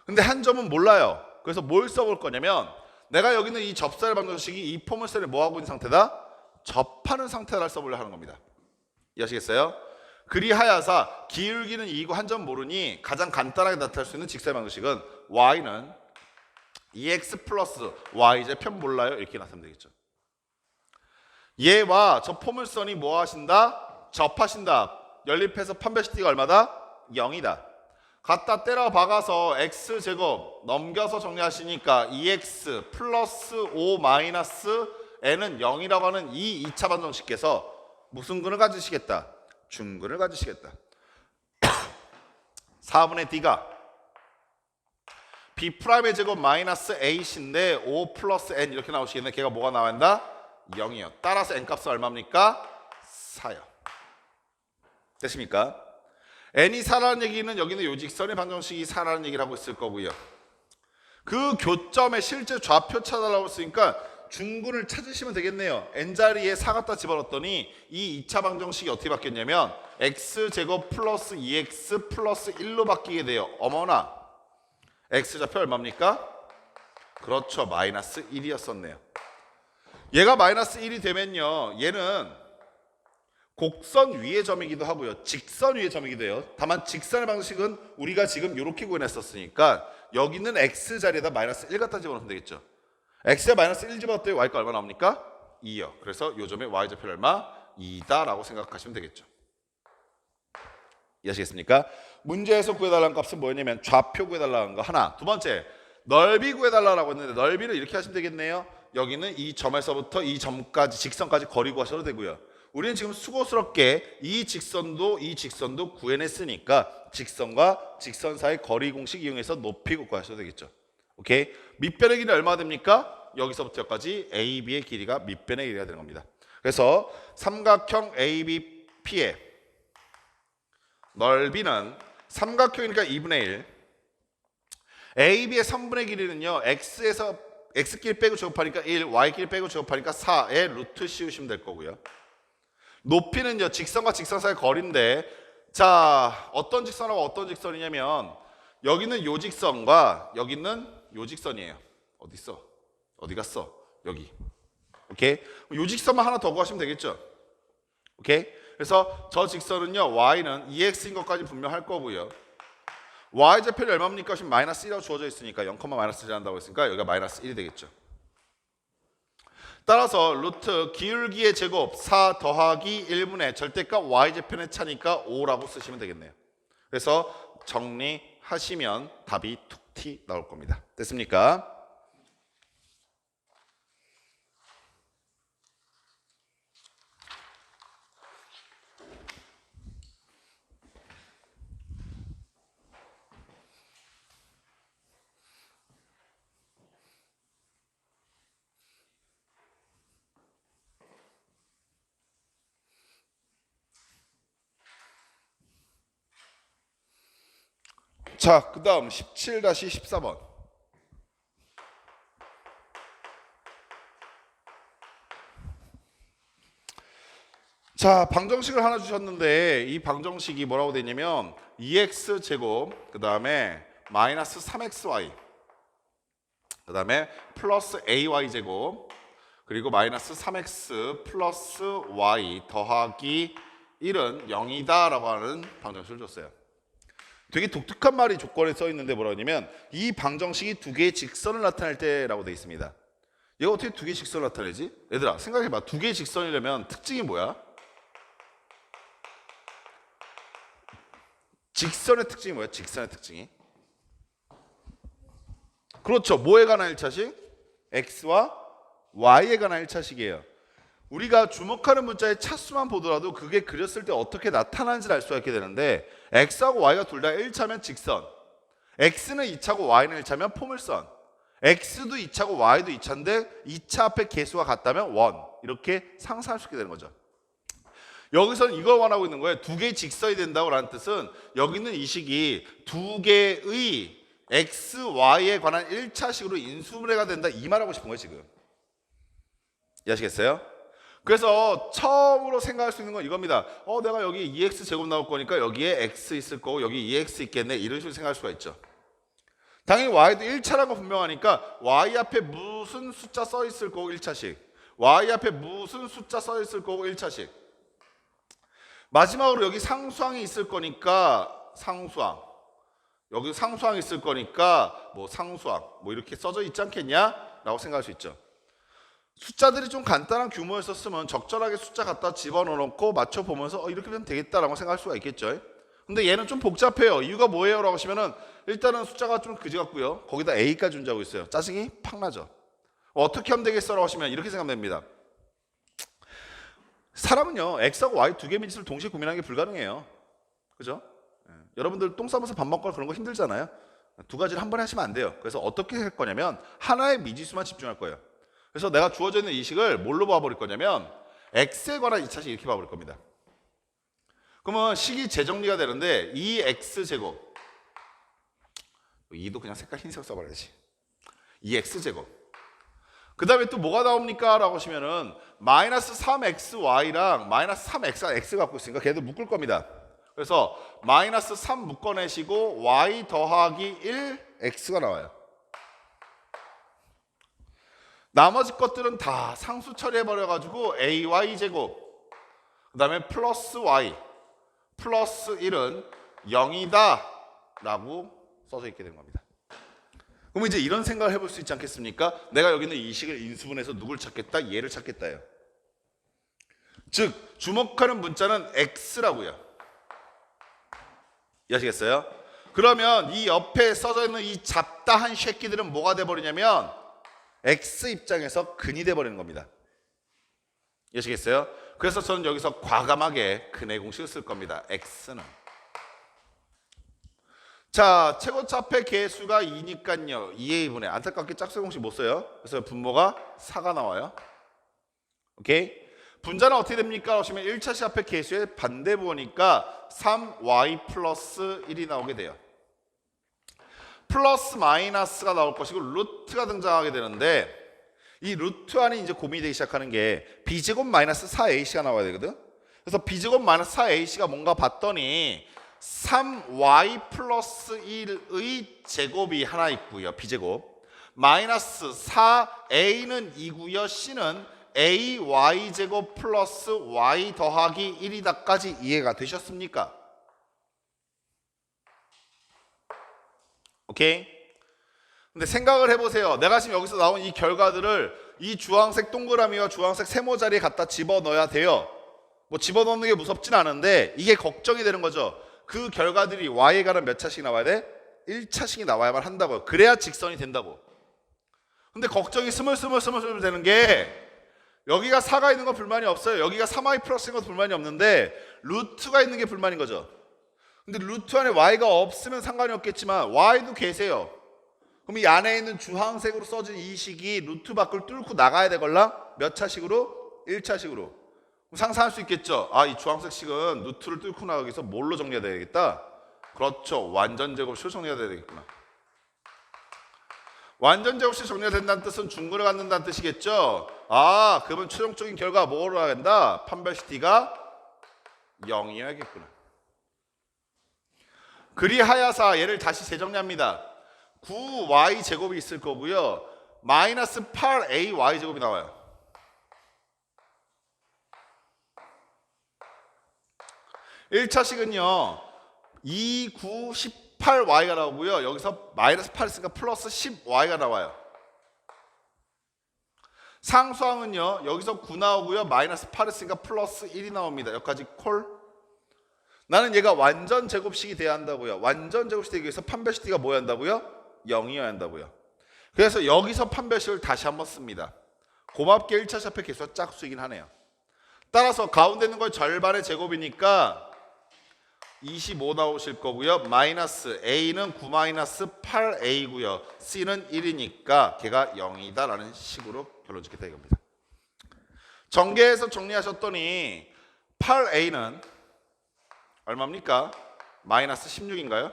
근데 한 점은 몰라요. 그래서 뭘 써볼 거냐면 내가 여기는 이 접선의 방정식이 이 포물선에 뭐 하고 있는 상태다? 접하는 상태를 써보려 하는 겁니다. 이해하시겠어요? 그리하여서 기울기는 2이고 한 점 모르니 가장 간단하게 나타낼 수 있는 직선의 방정식은 y는 2x 플러스 y제편 몰라요? 이렇게 나타내면 되겠죠. 얘와 저 포물선이 뭐 하신다? 접하신다. 연립해서 판별시티가 얼마다? 0이다. 갖다 때려 박아서 x제곱 넘겨서 정리하시니까 2x 플러스 5 마이너스 n은 0이라고 하는 이 2차 방정식께서 무슨 근을 가지시겠다? 중근을 가지시겠다. 4분의 d가 b'의 제곱 마이너스 a인데 5 플러스 n 이렇게 나오시겠네. 걔가 뭐가 나와야 한다? 0이요. 따라서 n값은 얼마입니까? 4요. 됐습니까? n이 4라는 얘기는 여기는 요 직선의 방정식이 4라는 얘기를 하고 있을 거고요. 그 교점의 실제 좌표 찾아달라고 했으니까 중근을 찾으시면 되겠네요. n자리에 4 갖다 집어넣었더니 이 2차 방정식이 어떻게 바뀌었냐면 x제곱 플러스 2x 플러스 1로 바뀌게 돼요. 어머나, x좌표 얼마입니까? 그렇죠, 마이너스 1이었었네요. 얘가 마이너스 1이 되면요, 얘는 곡선 위의 점이기도 하고요, 직선 위의 점이기도 해요. 다만 직선의 방식은 우리가 지금 이렇게 구현했었으니까 여기는 x자리에다 마이너스 1 갖다 집어넣으면 되겠죠. x에 마이너스 1 집어넣었더니 y가 얼마 나옵니까? 2요. 그래서 요 점의 y좌표 얼마? 2다 라고 생각하시면 되겠죠. 이해하시겠습니까? 문제에서 구해달라는 값은 뭐였냐면 좌표 구해달라는 거 하나. 두 번째, 넓이 구해달라고 했는데 넓이를 이렇게 하시면 되겠네요. 여기는 이 점에서부터 이 점까지, 직선까지 거리 구하셔도 되고요. 우리는 지금 수고스럽게 이 직선도 구해냈으니까 직선과 직선 사이 거리 공식 이용해서 높이 구하셔도 되겠죠. 오케이? 밑변의 길이 얼마나 됩니까? 여기서부터 여기까지 AB의 길이가 밑변의 길이가 되는 겁니다. 그래서 삼각형 ABP의 넓이는 삼각형이니까 2분의 1. AB의 3분의 길이는요, X에서 X끼리 빼고 제곱하니까 1, Y끼리 빼고 제곱하니까 4의 루트 씌우시면 될 거고요. 높이는요, 직선과 직선 사이 거리인데, 자, 어떤 직선하고 어떤 직선이냐면 여기는 요 직선과 여기는 요 직선이에요. 어디 있어? 어디 갔어? 여기. 오케이? 요 직선만 하나 더 구하시면 되겠죠? 오케이? 그래서 저 직선은요, y는 2x인 것까지 분명할 거고요. y좌표는 얼마입니까? 지금 마이너스 1이라고 주어져 있으니까 0, 마이너스 1이 한다고 했으니까 여기가 마이너스 1이 되겠죠. 따라서 루트 기울기의 제곱 4 더하기 1분의 절대값 y좌표의 차니까 5라고 쓰시면 되겠네요. 그래서 정리하시면 답이 툭 나올 겁니다. 됐습니까? 자, 그 다음 17-14번. 자, 방정식을 하나 주셨는데 이 방정식이 뭐라고 되냐면 2x제곱 그 다음에 마이너스 3xy 그 다음에 플러스 ay제곱 그리고 마이너스 3x 플러스 y 더하기 1은 0이다 라고 하는 방정식을 줬어요. 되게 독특한 말이 조건에 써 있는데 뭐라고 하냐면 이 방정식이 두 개의 직선을 나타낼 때라고 되어 있습니다. 얘가 어떻게 두 개의 직선을 나타내지? 얘들아 생각해봐. 두 개의 직선이라면 특징이 뭐야? 직선의 특징이 뭐야? 직선의 특징이 그렇죠. 뭐에 관한 1차식? x와 y에 관한 1차식이에요. 우리가 주목하는 문자의 차수만 보더라도 그게 그렸을 때 어떻게 나타나는지를 알 수가 있게 되는데 x하고 y가 둘 다 1차면 직선, x는 2차고 y는 1차면 포물선, x도 2차고 y도 2차인데 2차 앞에 개수가 같다면 원, 이렇게 상상할 수 있게 되는 거죠. 여기서는 이걸 원하고 있는 거예요. 두 개의 직선이 된다고 라는 뜻은 여기 있는 이 식이 두 개의 x, y에 관한 1차식으로 인수분해가 된다 이 말하고 싶은 거예요 지금. 이해하시겠어요? 그래서 처음으로 생각할 수 있는 건 이겁니다. 내가 여기 2x제곱 나올 거니까 여기에 x 있을 거고 여기 2x 있겠네 이런 식으로 생각할 수가 있죠. 당연히 y도 1차라는 거 분명하니까 y 앞에 무슨 숫자 써 있을 거고 1차식, y 앞에 무슨 숫자 써 있을 거고 1차식, 마지막으로 여기 상수항이 있을 거니까 상수항, 여기 상수항이 있을 거니까 뭐 상수항 뭐 이렇게 써져 있지 않겠냐 라고 생각할 수 있죠. 숫자들이 좀 간단한 규모였었으면 적절하게 숫자 갖다 집어넣고 맞춰보면서 이렇게 하면 되겠다라고 생각할 수가 있겠죠. 근데 얘는 좀 복잡해요. 이유가 뭐예요? 라고 하시면은 일단은 숫자가 좀 그지 같고요. 거기다 a까지 존재하고 있어요. 짜증이 팍 나죠. 어떻게 하면 되겠어? 라고 하시면 이렇게 생각하면 됩니다. 사람은요 x하고 y 두 개의 미지수를 동시에 고민하는 게 불가능해요. 그죠? 여러분들 똥 싸면서 밥 먹거나 그런 거 힘들잖아요. 두 가지를 한 번에 하시면 안 돼요. 그래서 어떻게 할 거냐면 하나의 미지수만 집중할 거예요. 그래서 내가 주어져 있는 이 식을 뭘로 봐버릴 거냐면 x에 관한 2차식 이렇게 봐버릴 겁니다. 그러면 식이 재정리가 되는데 2x제곱 2도 그냥 색깔 흰색 써버려야지. 2x제곱 그 다음에 또 뭐가 나옵니까? 라고 하시면은 마이너스 3xy랑 마이너스 3x가 x 갖고 있으니까 걔도 묶을 겁니다. 그래서 마이너스 3 묶어내시고 y 더하기 1x가 나와요. 나머지 것들은 다 상수 처리해버려가지고 ay제곱 그 다음에 플러스 y 플러스 1은 0이다 라고 써져 있게 된 겁니다. 그럼 이제 이런 생각을 해볼 수 있지 않겠습니까? 내가 여기 있는 이 식을 인수분해서 누굴 찾겠다? 얘를 찾겠다요. 즉 주목하는 문자는 x라고요. 이해하시겠어요? 그러면 이 옆에 써져 있는 이 잡다한 새끼들은 뭐가 돼버리냐면 x 입장에서 근이 돼버리는 겁니다. 이해하시겠어요? 그래서 저는 여기서 과감하게 근의 공식을 쓸 겁니다. x는. 자, 최고차폐 개수가 2니까요. 2의 2분의 안타깝게 짝수 공식 못 써요. 그래서 분모가 4가 나와요. 오케이? 분자는 어떻게 됩니까? 하시면 1차식 앞에 개수의 반대부호니까 3y 플러스 1이 나오게 돼요. 플러스 마이너스가 나올 것이고 루트가 등장하게 되는데 이 루트 안이 이제 고민이 되기 시작하는 게 b제곱 마이너스 4ac가 나와야 되거든. 그래서 b제곱 마이너스 4ac가 뭔가 봤더니 3y 플러스 1의 제곱이 하나 있고요. b제곱 마이너스 4a는 2고요. c는 ay제곱 플러스 y 더하기 1이다까지 이해가 되셨습니까? 오케이? 근데 생각을 해보세요. 내가 지금 여기서 나온 이 결과들을 이 주황색 동그라미와 주황색 세모 자리에 갖다 집어넣어야 돼요. 뭐 집어넣는 게 무섭진 않은데 이게 걱정이 되는 거죠. 그 결과들이 y에 관한 몇 차씩 나와야 돼? 1차씩이 나와야만 한다고요. 그래야 직선이 된다고. 근데 걱정이 스물스물 되는 게 여기가 4가 있는 건 불만이 없어요. 여기가 3y 플러스인 건 불만이 없는데 루트가 있는 게 불만인 거죠. 근데 루트 안에 y가 없으면 상관이 없겠지만 y도 계세요. 그럼 이 안에 있는 주황색으로 써진 이 식이 루트 밖을 뚫고 나가야 되걸라? 몇 차식으로? 1차식으로. 상상할 수 있겠죠. 아, 이 주황색 식은 루트를 뚫고 나가기 위해서 뭘로 정리해야 되겠다? 그렇죠. 완전 제곱식으로 정리해야 되겠구나. 완전 제곱식 정리가 된다는 뜻은 중근을 갖는다는 뜻이겠죠. 아, 그러면 최종적인 결과가 뭐로 나간다? 판별식 D가 0이어야겠구나. 그리하여서 얘를 다시 재정리합니다. 9y 제곱이 있을 거고요. 마이너스 8ay 제곱이 나와요. (1차식은요) 2, 9, 18y가 나오고요. 여기서 마이너스 8 있으니까 플러스 10y가 나와요. 상수항은요. 여기서 9 나오고요. 마이너스 8 있으니까 플러스 1이 나옵니다. 여기까지 콜. 나는 얘가 완전 제곱식이 돼야 한다고요. 완전 제곱식이 되기 위해서 판별식 D가 뭐야 한다고요? 0이어야 한다고요. 그래서 여기서 판별식을 다시 한번 씁니다. 고맙게 1차 샵의 개수가 짝수이긴 하네요. 따라서 가운데 있는 걸 절반의 제곱이니까 25 나오실 거고요. 마이너스 A는 9 마이너스 8A고요. C는 1이니까 걔가 0이다 라는 식으로 결론 짓겠다 이겁니다. 전개해서 정리하셨더니 8A는 얼마입니까? 마이너스 16인가요?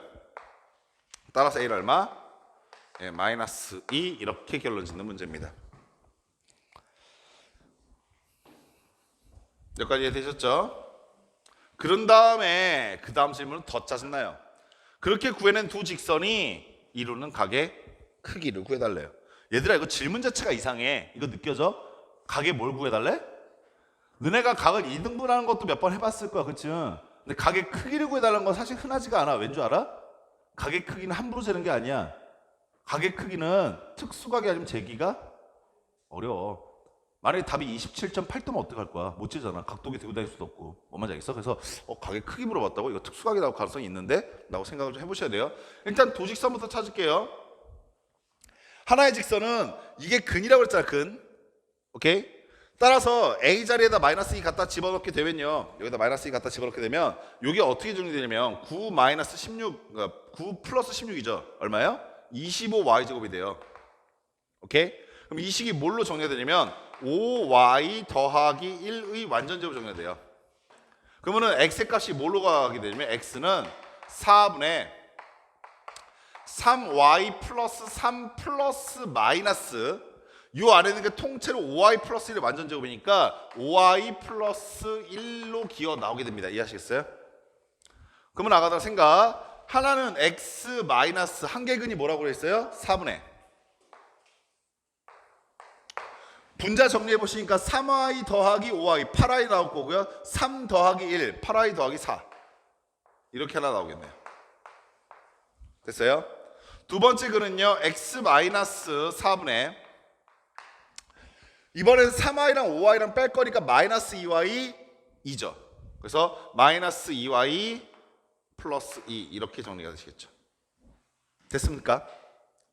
따라서 A는 얼마? 예, 마이너스 2 이렇게 결론 짓는 문제입니다. 여기까지 이해되셨죠? 그런 다음에 그 다음 질문은 더 짜증나요. 그렇게 구해낸 두 직선이 이루는 각의 크기를 구해달래요. 얘들아 이거 질문 자체가 이상해. 이거 느껴져? 각의 뭘 구해달래? 너네가 각을 2등분하는 것도 몇 번 해봤을 거야, 그치? 근데 각의 크기를 구해달라는 건 사실 흔하지가 않아. 왠 줄 알아? 각의 크기는 함부로 재는 게 아니야. 각의 크기는 특수각이 아니면 재기가 어려워. 만약에 답이 27.8도면 어떡할 거야? 못 재잖아. 각도기 들고 다닐 수도 없고. 뭔 말인지 알겠어? 그래서 각의 크기 물어봤다고? 이거 특수각이 나올 가능성이 있는데? 라고 생각을 좀 해보셔야 돼요. 일단 도직선부터 찾을게요. 하나의 직선은 이게 근이라고 그랬잖아. 근. 오케이? 따라서 A 자리에다 마이너스 2 갖다 집어넣게 되면요. 여기다 마이너스 2 갖다 집어넣게 되면 이게 어떻게 정리되냐면 9 마이너스 16, 그러니까 9 플러스 16이죠. 얼마예요? 25y 제곱이 돼요. 오케이? 그럼 이 식이 뭘로 정리가 되냐면 5y 더하기 1의 완전 제곱으로 정리가 돼요. 그러면은 x의 값이 뭘로 가게 되냐면 x는 4분의 3y 플러스 3 플러스 마이너스 요 안에 있는 게 통째로 5y 플러스 1의 완전 제곱이니까 5y 플러스 1로 기어 나오게 됩니다. 이해하시겠어요? 그러면 나가다가 생각. 하나는 x 마이너스 한개근이 뭐라고 그랬어요? 4분의 분자 정리해 보시니까 3y 더하기 5y 8y 나올 거고요. 3 더하기 1 8y 더하기 4 이렇게 하나 나오겠네요. 됐어요? 두 번째 글은요. x 마이너스 4분의 이번엔 3y랑 5y랑 뺄 거니까 마이너스 2y 2죠. 그래서 마이너스 2y 플러스 2 이렇게 정리가 되시겠죠. 됐습니까?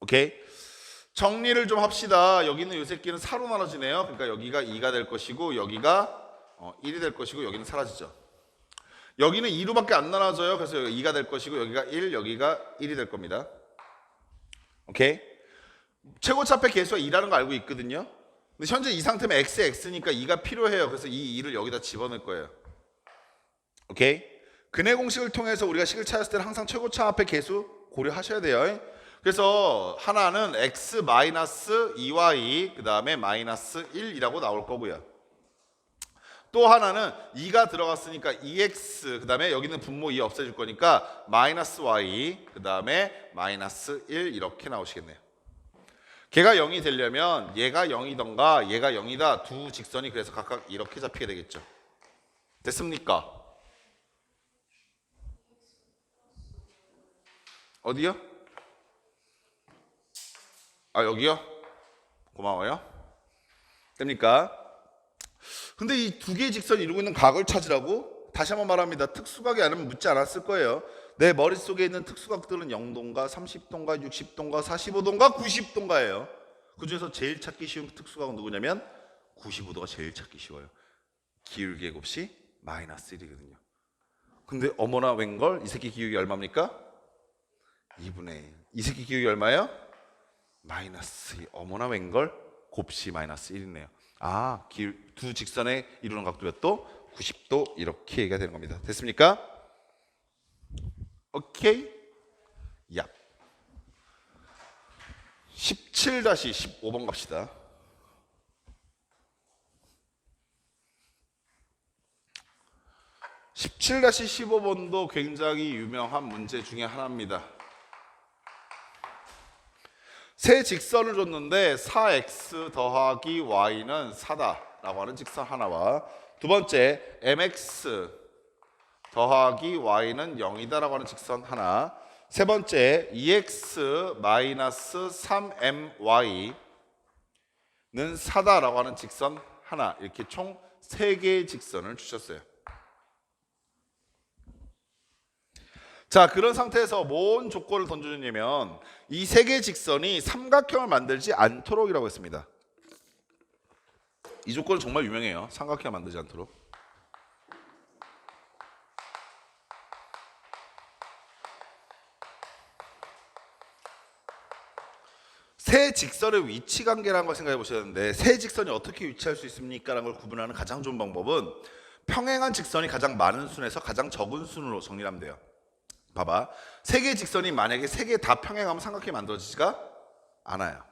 오케이. 정리를 좀 합시다. 여기는 이 새끼는 4로 나눠지네요. 그러니까 여기가 2가 될 것이고 여기가 1이 될 것이고 여기는 사라지죠. 여기는 2로밖에 안 나눠져요. 그래서 여기 2가 될 것이고 여기가 1, 여기가 1이 될 겁니다. 오케이? 최고차폐 개수가 2라는 거 알고 있거든요. 근데 현재 이 상태면 x에 x니까 2가 필요해요. 그래서 이 2를 여기다 집어넣을 거예요. 오케이? 근해 공식을 통해서 우리가 식을 찾았을 때는 항상 최고차폐 개수 고려하셔야 돼요. 그래서 하나는 x 마이너스 2y 그 다음에 마이너스 1이라고 나올 거고요. 또 하나는 2가 들어갔으니까 2x 그 다음에 여기는 분모 2 없애줄 거니까 마이너스 y 그 다음에 마이너스 1 이렇게 나오시겠네요. 걔가 0이 되려면 얘가 0이던가 얘가 0이다 두 직선이 그래서 각각 이렇게 잡히게 되겠죠. 됐습니까? 어디요? 아 여기요? 고마워요. 됩니까? 근데 이 두 개의 직선이 이루고 있는 각을 찾으라고? 다시 한번 말합니다. 특수각이 아니면 묻지 않았을 거예요. 내 머릿속에 있는 특수각들은 0도인가 30도인가 60도인가 45도인가 90도인가예요. 그중에서 제일 찾기 쉬운 특수각은 누구냐면 95도가 제일 찾기 쉬워요. 기울기의 곱이 마이너스 1이거든요. 근데 어머나 웬걸? 이 새끼 기울기 얼마입니까? 2분의 1. 이 새끼 기울기 얼마예요? 마이너스 2. 어머나 웬걸? 곱시 마이너스 1이네요. 아, 두 직선에 이루는 각도 몇 도? 90도 이렇게 얘기가 되는 겁니다. 됐습니까? 오케이? 야. 17-15번 갑시다. 17-15번도 굉장히 유명한 문제 중에 하나입니다. 세 직선을 줬는데 4x 더하기 y는 4다라고 하는 직선 하나와 두 번째 mx 더하기 y는 0이다라고 하는 직선 하나, 세 번째 2x 마이너스 3my 는 4다라고 하는 직선 하나, 이렇게 총 3개의 직선을 주셨어요. 자, 그런 상태에서 뭔 조건을 던져주냐면 이 3개의 직선이 삼각형을 만들지 않도록이라고 했습니다. 이 조건은 정말 유명해요. 삼각형을 만들지 않도록. 세 직선의 위치 관계라는 걸 생각해 보셔야 되는데 세 직선이 어떻게 위치할 수 있습니까? 라는 걸 구분하는 가장 좋은 방법은 평행한 직선이 가장 많은 순에서 가장 적은 순으로 정리하면 돼요. 봐봐, 세 개의 직선이 만약에 세 개 다 평행하면 삼각형이 만들어지지가 않아요.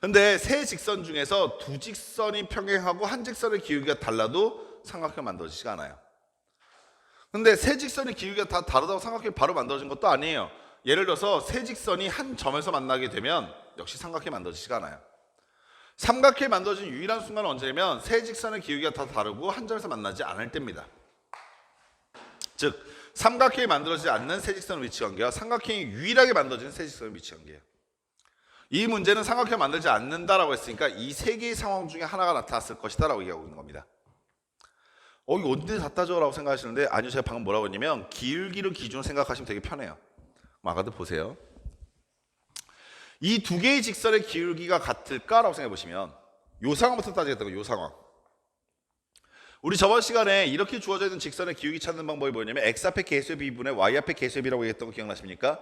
근데 세 직선 중에서 두 직선이 평행하고 한 직선의 기울기가 달라도 삼각형이 만들어지지가 않아요. 근데 세 직선의 기울기가 다 다르다고 삼각형이 바로 만들어진 것도 아니에요. 예를 들어서 세 직선이 한 점에서 만나게 되면 역시 삼각형이 만들어지지가 않아요. 삼각형이 만들어진 유일한 순간은 언제냐면 세 직선의 기울기가 다 다르고 한 점에서 만나지 않을 때입니다. 즉 삼각형이 만들어지지 않는 세 직선의 위치 관계와 삼각형이 유일하게 만들어지는 세 직선의 위치 관계예요. 이 문제는 삼각형을 만들지 않는다라고 했으니까 이 세 개의 상황 중에 하나가 나타났을 것이다 라고 얘기하고 있는 겁니다. 이거 언제 다 따져? 라고 생각하시는데 아니요, 제가 방금 뭐라고 했냐면 기울기를 기준으로 생각하시면 되게 편해요. 아까도 보세요. 이 두 개의 직선의 기울기가 같을까라고 생각해 보시면 요 상황부터 따지겠다고. 요 상황. 우리 저번 시간에 이렇게 주어져 있는 직선의 기울기 찾는 방법이 뭐냐면 x 앞에 개수의 b분의 y 앞에 개수의 b라고 얘기했던 거 기억나십니까?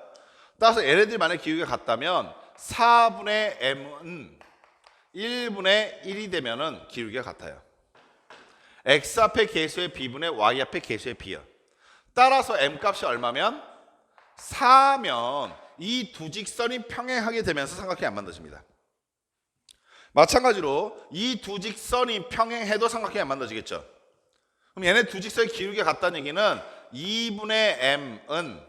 따라서 얘네들이 만약 기울기가 같다면 4분의 m은 1분의 1이 되면은 기울기가 같아요. x 앞에 개수의 b분의 y 앞에 개수의 b야. 따라서 m 값이 얼마면? 4면 이 두 직선이 평행하게 되면서 삼각형이 안 만들어집니다. 마찬가지로 이 두 직선이 평행해도 삼각형이 안 만들어지겠죠. 그럼 얘네 두 직선의 기울기가 같다는 얘기는 2분의 m은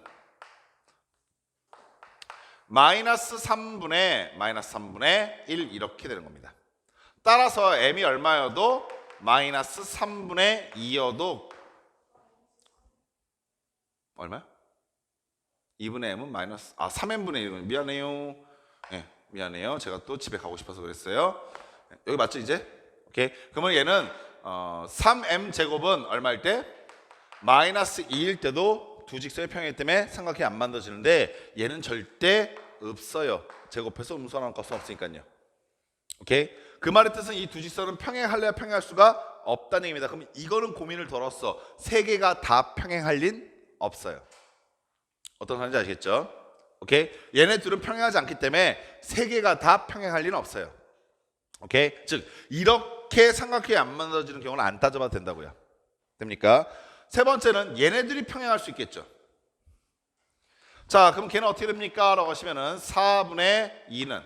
마이너스 3분의 1 이렇게 되는 겁니다. 따라서 m이 얼마여도 마이너스 3분의 2여도 얼마야? 2분의 m은 마이너스 3n분의 1. 미안해요. 네, 미안해요. 제가 또 집에 가고 싶어서 그랬어요. 여기 맞죠 이제? 오케이. 그러면 얘는 3m 제곱은 얼마일 때? 마이너스 2일 때도 두 직선의 평행 때문에 삼각형이 안 만들어지는데 얘는 절대 없어요. 제곱해서 음수하는 값은 없으니까요. 오케이. 그 말의 뜻은 이 두 직선은 평행할래야 평행할 수가 없다는 얘기입니다. 그럼 이거는 고민을 덜었어. 세 개가 다 평행할 린 없어요. 어떤 말인지 아시겠죠? 오케이? 얘네 둘은 평행하지 않기 때문에 세 개가 다 평행할 리는 없어요. 오케이? 즉 이렇게 삼각형이 안 만들어지는 경우는 안 따져봐도 된다고요. 됩니까? 세 번째는 얘네들이 평행할 수 있겠죠. 자, 그럼 걔는 어떻게 됩니까? 라고 하시면은 4분의 2는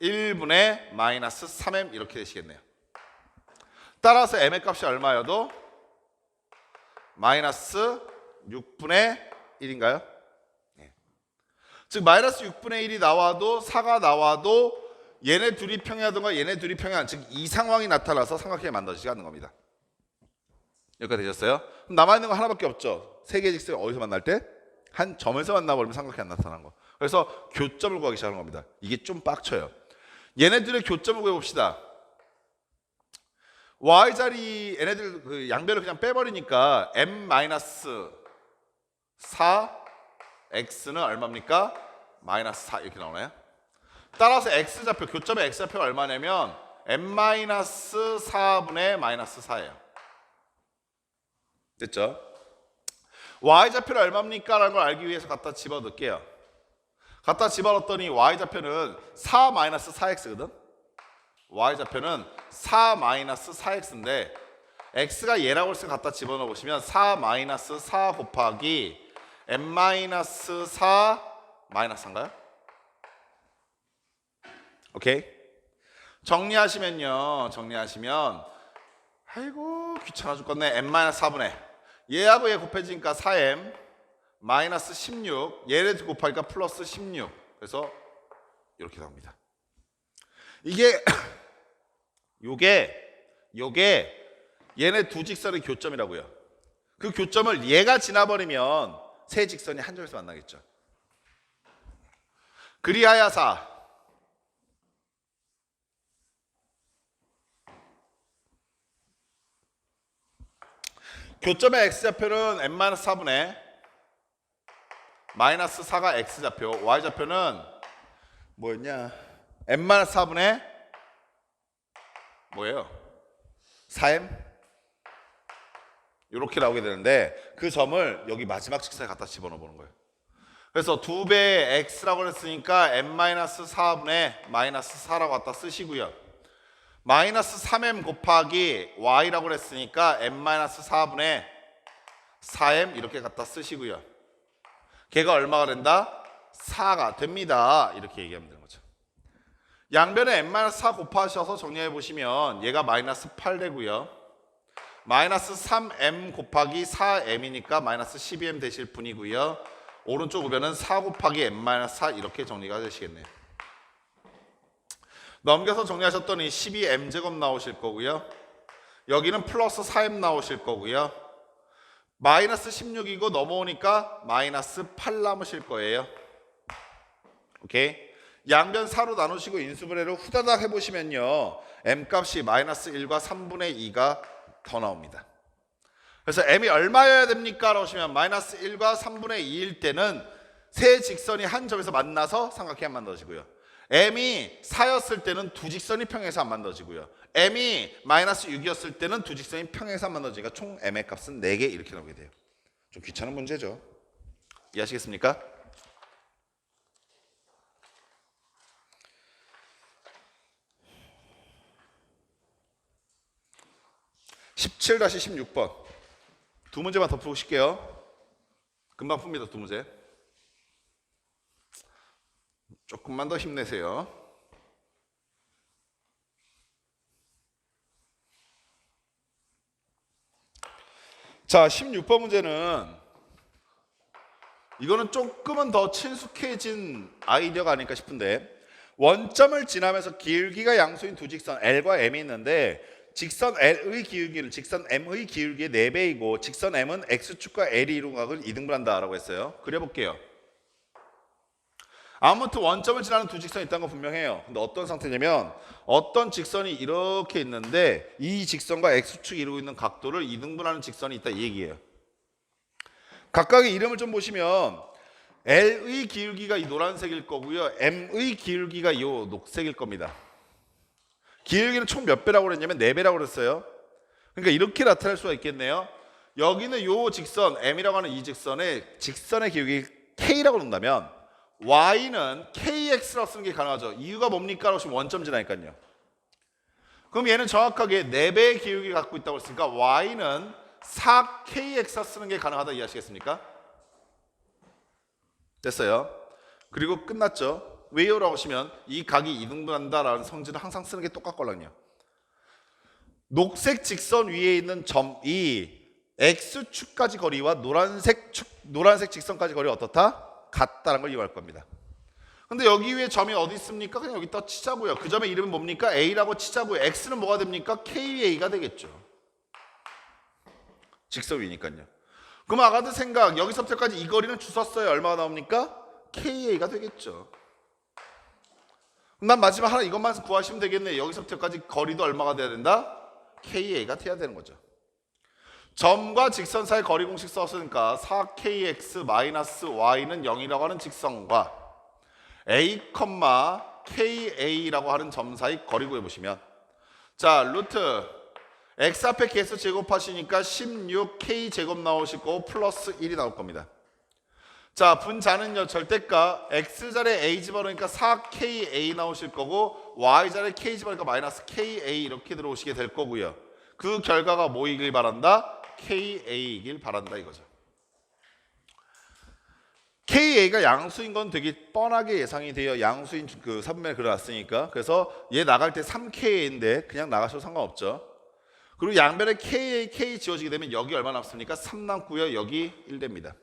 1분의 마이너스 3m 이렇게 되시겠네요. 따라서 m의 값이 얼마여도 마이너스 6분의 1인가요? 네. 즉 마이너스 6분의 1이 나와도 4가 나와도 얘네 둘이 평행하던가 얘네 둘이 평행한, 즉 이 상황이 나타나서 삼각형이 만들어지지 않는 겁니다. 여기까지 되셨어요? 그럼 남아있는 거 하나밖에 없죠. 세 개의 직선이 어디서 만날 때? 한 점에서 만나버리면 삼각형이 안 나타나는 거. 그래서 교점을 구하기 시작하는 겁니다. 이게 좀 빡쳐요. 얘네들의 교점을 구해봅시다. y자리 얘네들 그 양변을 그냥 빼버리니까 m-4 x는 얼마입니까? -4 이렇게 나오나요? 따라서 x좌표, 교점의 x좌표가 얼마냐면 m-4분의 -4예요. 됐죠? y좌표는 얼마입니까? 라는 걸 알기 위해서 갖다 집어넣을게요. 갖다 집어넣었더니 y좌표는 4-4x거든? y좌표는 4-4x인데 x가 얘라고 해서 갖다 집어넣어 보시면 4-4 곱하기 m-4 마이너스인가요? 오케이? 정리하시면 아이고 귀찮아 죽겠네. m-4분의 얘하고 얘 곱해지니까 4m 마이너스 16 얘를 곱하니까 플러스 16 그래서 이렇게 나옵니다. 요게 얘네 두 직선의 교점이라고요. 그 교점을 얘가 지나버리면 세 직선이 한 점에서 만나겠죠. 그리하여사 교점의 x좌표는 m-4분의 -4가 x좌표, y좌표는 뭐였냐? m-4분의 뭐예요? 4m? 이렇게 나오게 되는데 그 점을 여기 마지막 직선에 갖다 집어넣어 보는 거예요. 그래서 2배의 x라고 했으니까 m-4분의 -4라고 갖다 쓰시고요. -3m 곱하기 y라고 했으니까 m-4분의 4m 이렇게 갖다 쓰시고요. 걔가 얼마가 된다? 4가 됩니다. 이렇게 얘기하면 되는 거죠. 양변에 m-4 곱하셔서 정리해 보시면 얘가 -8 되고요. -3m 곱하기 4m이니까 -12m 되실 분이고요. 오른쪽 우변은 4 곱하기 m-4 이렇게 정리가 되시겠네요. 넘겨서 정리하셨더니 12m제곱 나오실 거고요. 여기는 플러스 4m 나오실 거고요. -16이고 넘어오니까 -8 남으실 거예요. 오케이? 양변 4로 나누시고 인수분해를 후다닥 해보시면요. m값이 -1과 3분의 2가 더 나옵니다. 그래서 m이 얼마여야 됩니까? 라고 하시면 -1과 3분의 2일 때는 세 직선이 한 점에서 만나서 삼각형이 안 만들어지고요. m이 4였을 때는 두 직선이 평행해서 안 만들어지고요. m이 -6이었을 때는 두 직선이 평행해서 안 만들어지니까 총 m의 값은 4개 이렇게 나오게 돼요. 좀 귀찮은 문제죠. 이해하시겠습니까? (17-16번) 두 문제만 더 풀고 쉴게요. 금방 풉니다. 두 문제. 조금만 더 힘내세요. 자, 16번 문제는 이거는 조금은 더 친숙해진 아이디어가 아닐까 싶은데 원점을 지나면서 기울기가 양수인 두 직선 L과 M이 있는데 직선 L의 기울기는 직선 M의 기울기의 4배이고 직선 M은 X축과 L이 이룬 각을 2등분한다 라고 했어요. 그려볼게요. 아무튼 원점을 지나는 두 직선이 있다는 건 분명해요. 근데 어떤 상태냐면 어떤 직선이 이렇게 있는데 이 직선과 X축이 이루고 있는 각도를 2등분하는 직선이 있다 이 얘기예요. 각각의 이름을 좀 보시면 L의 기울기가 이 노란색일 거고요. M의 기울기가 이 녹색일 겁니다. 기울기는 총 몇 배라고 그랬냐면 4배라고 그랬어요. 그러니까 이렇게 나타낼 수가 있겠네요. 여기는 이 직선 M이라고 하는 이 직선의 기울기 K라고 놓는다면 Y는 KX라고 쓰는 게 가능하죠. 이유가 뭡니까? 라고 하시면 원점 지나니까요. 그럼 얘는 정확하게 4배의 기울기 갖고 있다고 했으니까 Y는 4KX 쓰는 게 가능하다 이해하시겠습니까? 됐어요. 그리고 끝났죠. 왜요? 라고 하시면 이 각이 2등분한다 라는 성질을 항상 쓰는 게 똑같거든요. 녹색 직선 위에 있는 점이 X축까지 거리와 노란색 직선까지 거리가 어떻다? 같다는 걸 이용할 겁니다. 근데 여기 위에 점이 어디 있습니까? 그냥 여기다 치자고요. 그 점의 이름은 뭡니까? A라고 치자고요. X는 뭐가 됩니까? KA가 되겠죠. 직선 위니까요. 그럼 아까도 생각 여기서부터까지 이 거리는 주웠어요. 얼마가 나옵니까? KA가 되겠죠. 난 마지막 하나 이것만 구하시면 되겠네. 여기서부터 여기까지 거리도 얼마가 돼야 된다? KA가 돼야 되는 거죠. 점과 직선 사이 거리 공식 썼으니까 4kx-y는 0이라고 하는 직선과 a, KA라고 하는 점 사이 거리 구해보시면, 자, 루트 x 앞에 kx 제곱하시니까 16k 제곱 나오실 거고 플러스 1이 나올 겁니다. 자, 분자는요, 절대값 x자리에 a 집어넣으니까 4ka 나오실 거고 y자리에 k 집어넣으니까 마이너스 ka 이렇게 들어오시게 될 거고요. 그 결과가 뭐이길 바란다? ka이길 바란다 이거죠. ka가 양수인 건 되게 뻔하게 예상이 돼요. 양수인 그 3분의 그려놨으니까. 그래서 얘 나갈 때 3ka인데 그냥 나가셔도 상관없죠. 그리고 양변에 k 지워지게 되면 여기 얼마 남습니까? 3 남고요. 여기 1 됩니다.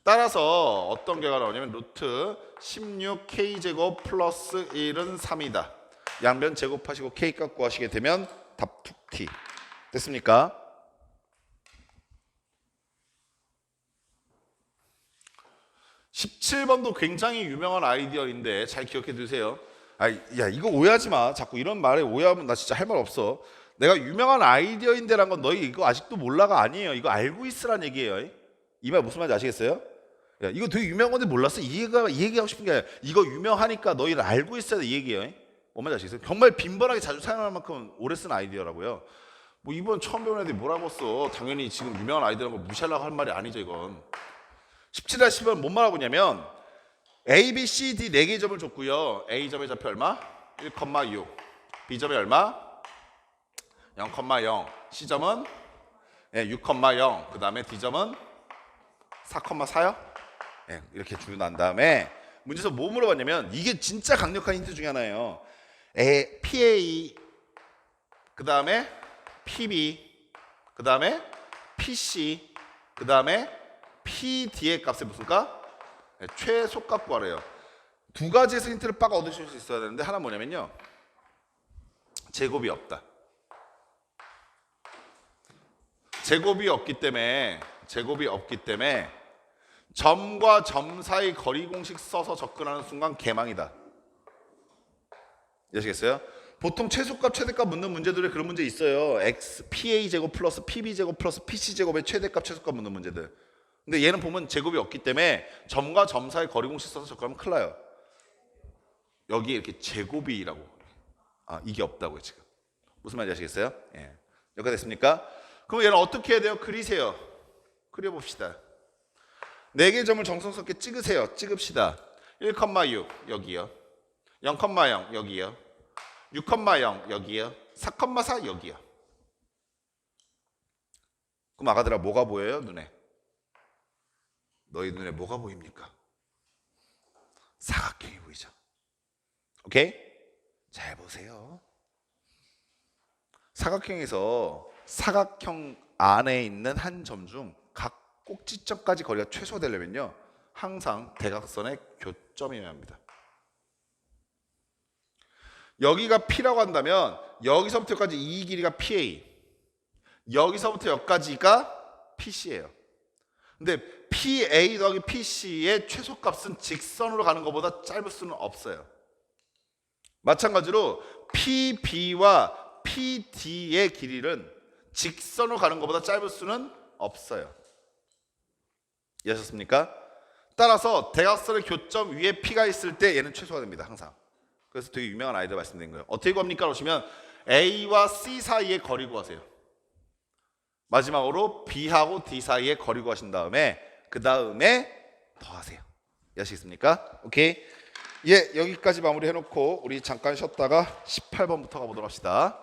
따라서 어떤 결과가 나오냐면 루트 16k제곱 플러스 1은 3이다. 양변 제곱하시고 k값 구하시게 되면 답 2t. 됐습니까? (17번도) 굉장히 유명한 아이디어인데 잘 기억해 두세요. 야, 이거 오해하지 마. 자꾸 이런 말에 오해하면 나 진짜 할 말 없어. 내가 유명한 아이디어인데란 건 너희 이거 아직도 몰라가 아니에요. 이거 알고 있으란 얘기예요. 이 말 무슨 말인지 아시겠어요? 야, 이거 되게 유명한 건데 몰랐어? 이 얘기하고 싶은 게 아니라 이거 유명하니까 너희를 알고 있어야 돼, 이 얘기예요. 뭔 말인지 아시겠어요? 정말 빈번하게 자주 사용할 만큼 오래 쓴 아이디어라고요. 뭐 이번 처음 배운 애들이 뭐라고 써. 당연히 지금 유명한 아이디어라는 거 무시하려고 할 말이 아니죠, 이건. 17-10은 뭔 말하고 있냐면 A, B, C, D 4개의 점을 줬고요. A점의 좌표 얼마? 1,6. B점이 얼마? 0,0. C점은 6,0. 그 다음에 D점은 4,4요? 이렇게 주고 난 다음에 문제에서 뭐 물어봤냐면 이게 진짜 강력한 힌트 중에 하나예요. PA, 그 다음에 PB, 그 다음에 PC, 그 다음에 PD의 값이 무슨가? 최소값 구하래요. 두 가지에서 힌트를 빡 얻으실 수 있어야 되는데 하나 뭐냐면요. 제곱이 없다. 제곱이 없기 때문에 점과 점 사이 거리 공식 써서 접근하는 순간 개망이다. 이해하시겠어요? 보통 최소값 최대값 묻는 문제들에 그런 문제 있어요. PA 제곱 플러스 PB 제곱 플러스 PC 제곱의 최대값 최소값 묻는 문제들. 근데 얘는 보면 제곱이 없기 때문에 점과 점 사이 거리 공식 써서 접근하면 큰일 나요. 여기 이렇게 제곱이라고. 이게 없다고요 지금. 무슨 말인지 아시겠어요? 여기가 됐습니까? 그럼 얘는 어떻게 해야 돼요? 그리세요. 그려봅시다. 4개의 점을 정성스럽게 찍으세요. 찍읍시다. 1,6 여기요. 0,0 여기요. 6,0 여기요. 4,4 여기요. 그럼 아가들아 뭐가 보여요? 눈에. 너희 눈에 뭐가 보입니까? 사각형이 보이죠. 오케이? 잘 보세요. 사각형에서 사각형 안에 있는 한 점 중 각 꼭지점까지 거리가 최소되려면요 항상 대각선의 교점이어야 합니다. 여기가 P라고 한다면 여기서부터 여기까지 이 길이가 PA, 여기서부터 여기까지가 PC예요. 근데 PA 더하기 PC의 최소값은 직선으로 가는 것보다 짧을 수는 없어요. 마찬가지로 PB와 PD의 길이는 직선으로 가는 것보다 짧을 수는 없어요. 이해하셨습니까? 따라서 대각선의 교점 위에 P가 있을 때 얘는 최소가 됩니다. 항상. 그래서 되게 유명한 아이디어 말씀드린 거예요. 어떻게 구합니까? 그러시면 A와 C 사이의 거리 구하세요. 마지막으로 B하고 D 사이의 거리 구하신 다음에 그 다음에 더하세요. 이해하시겠습니까? 오케이. 여기까지 마무리 해놓고 우리 잠깐 쉬었다가 18번부터 가보도록 합시다.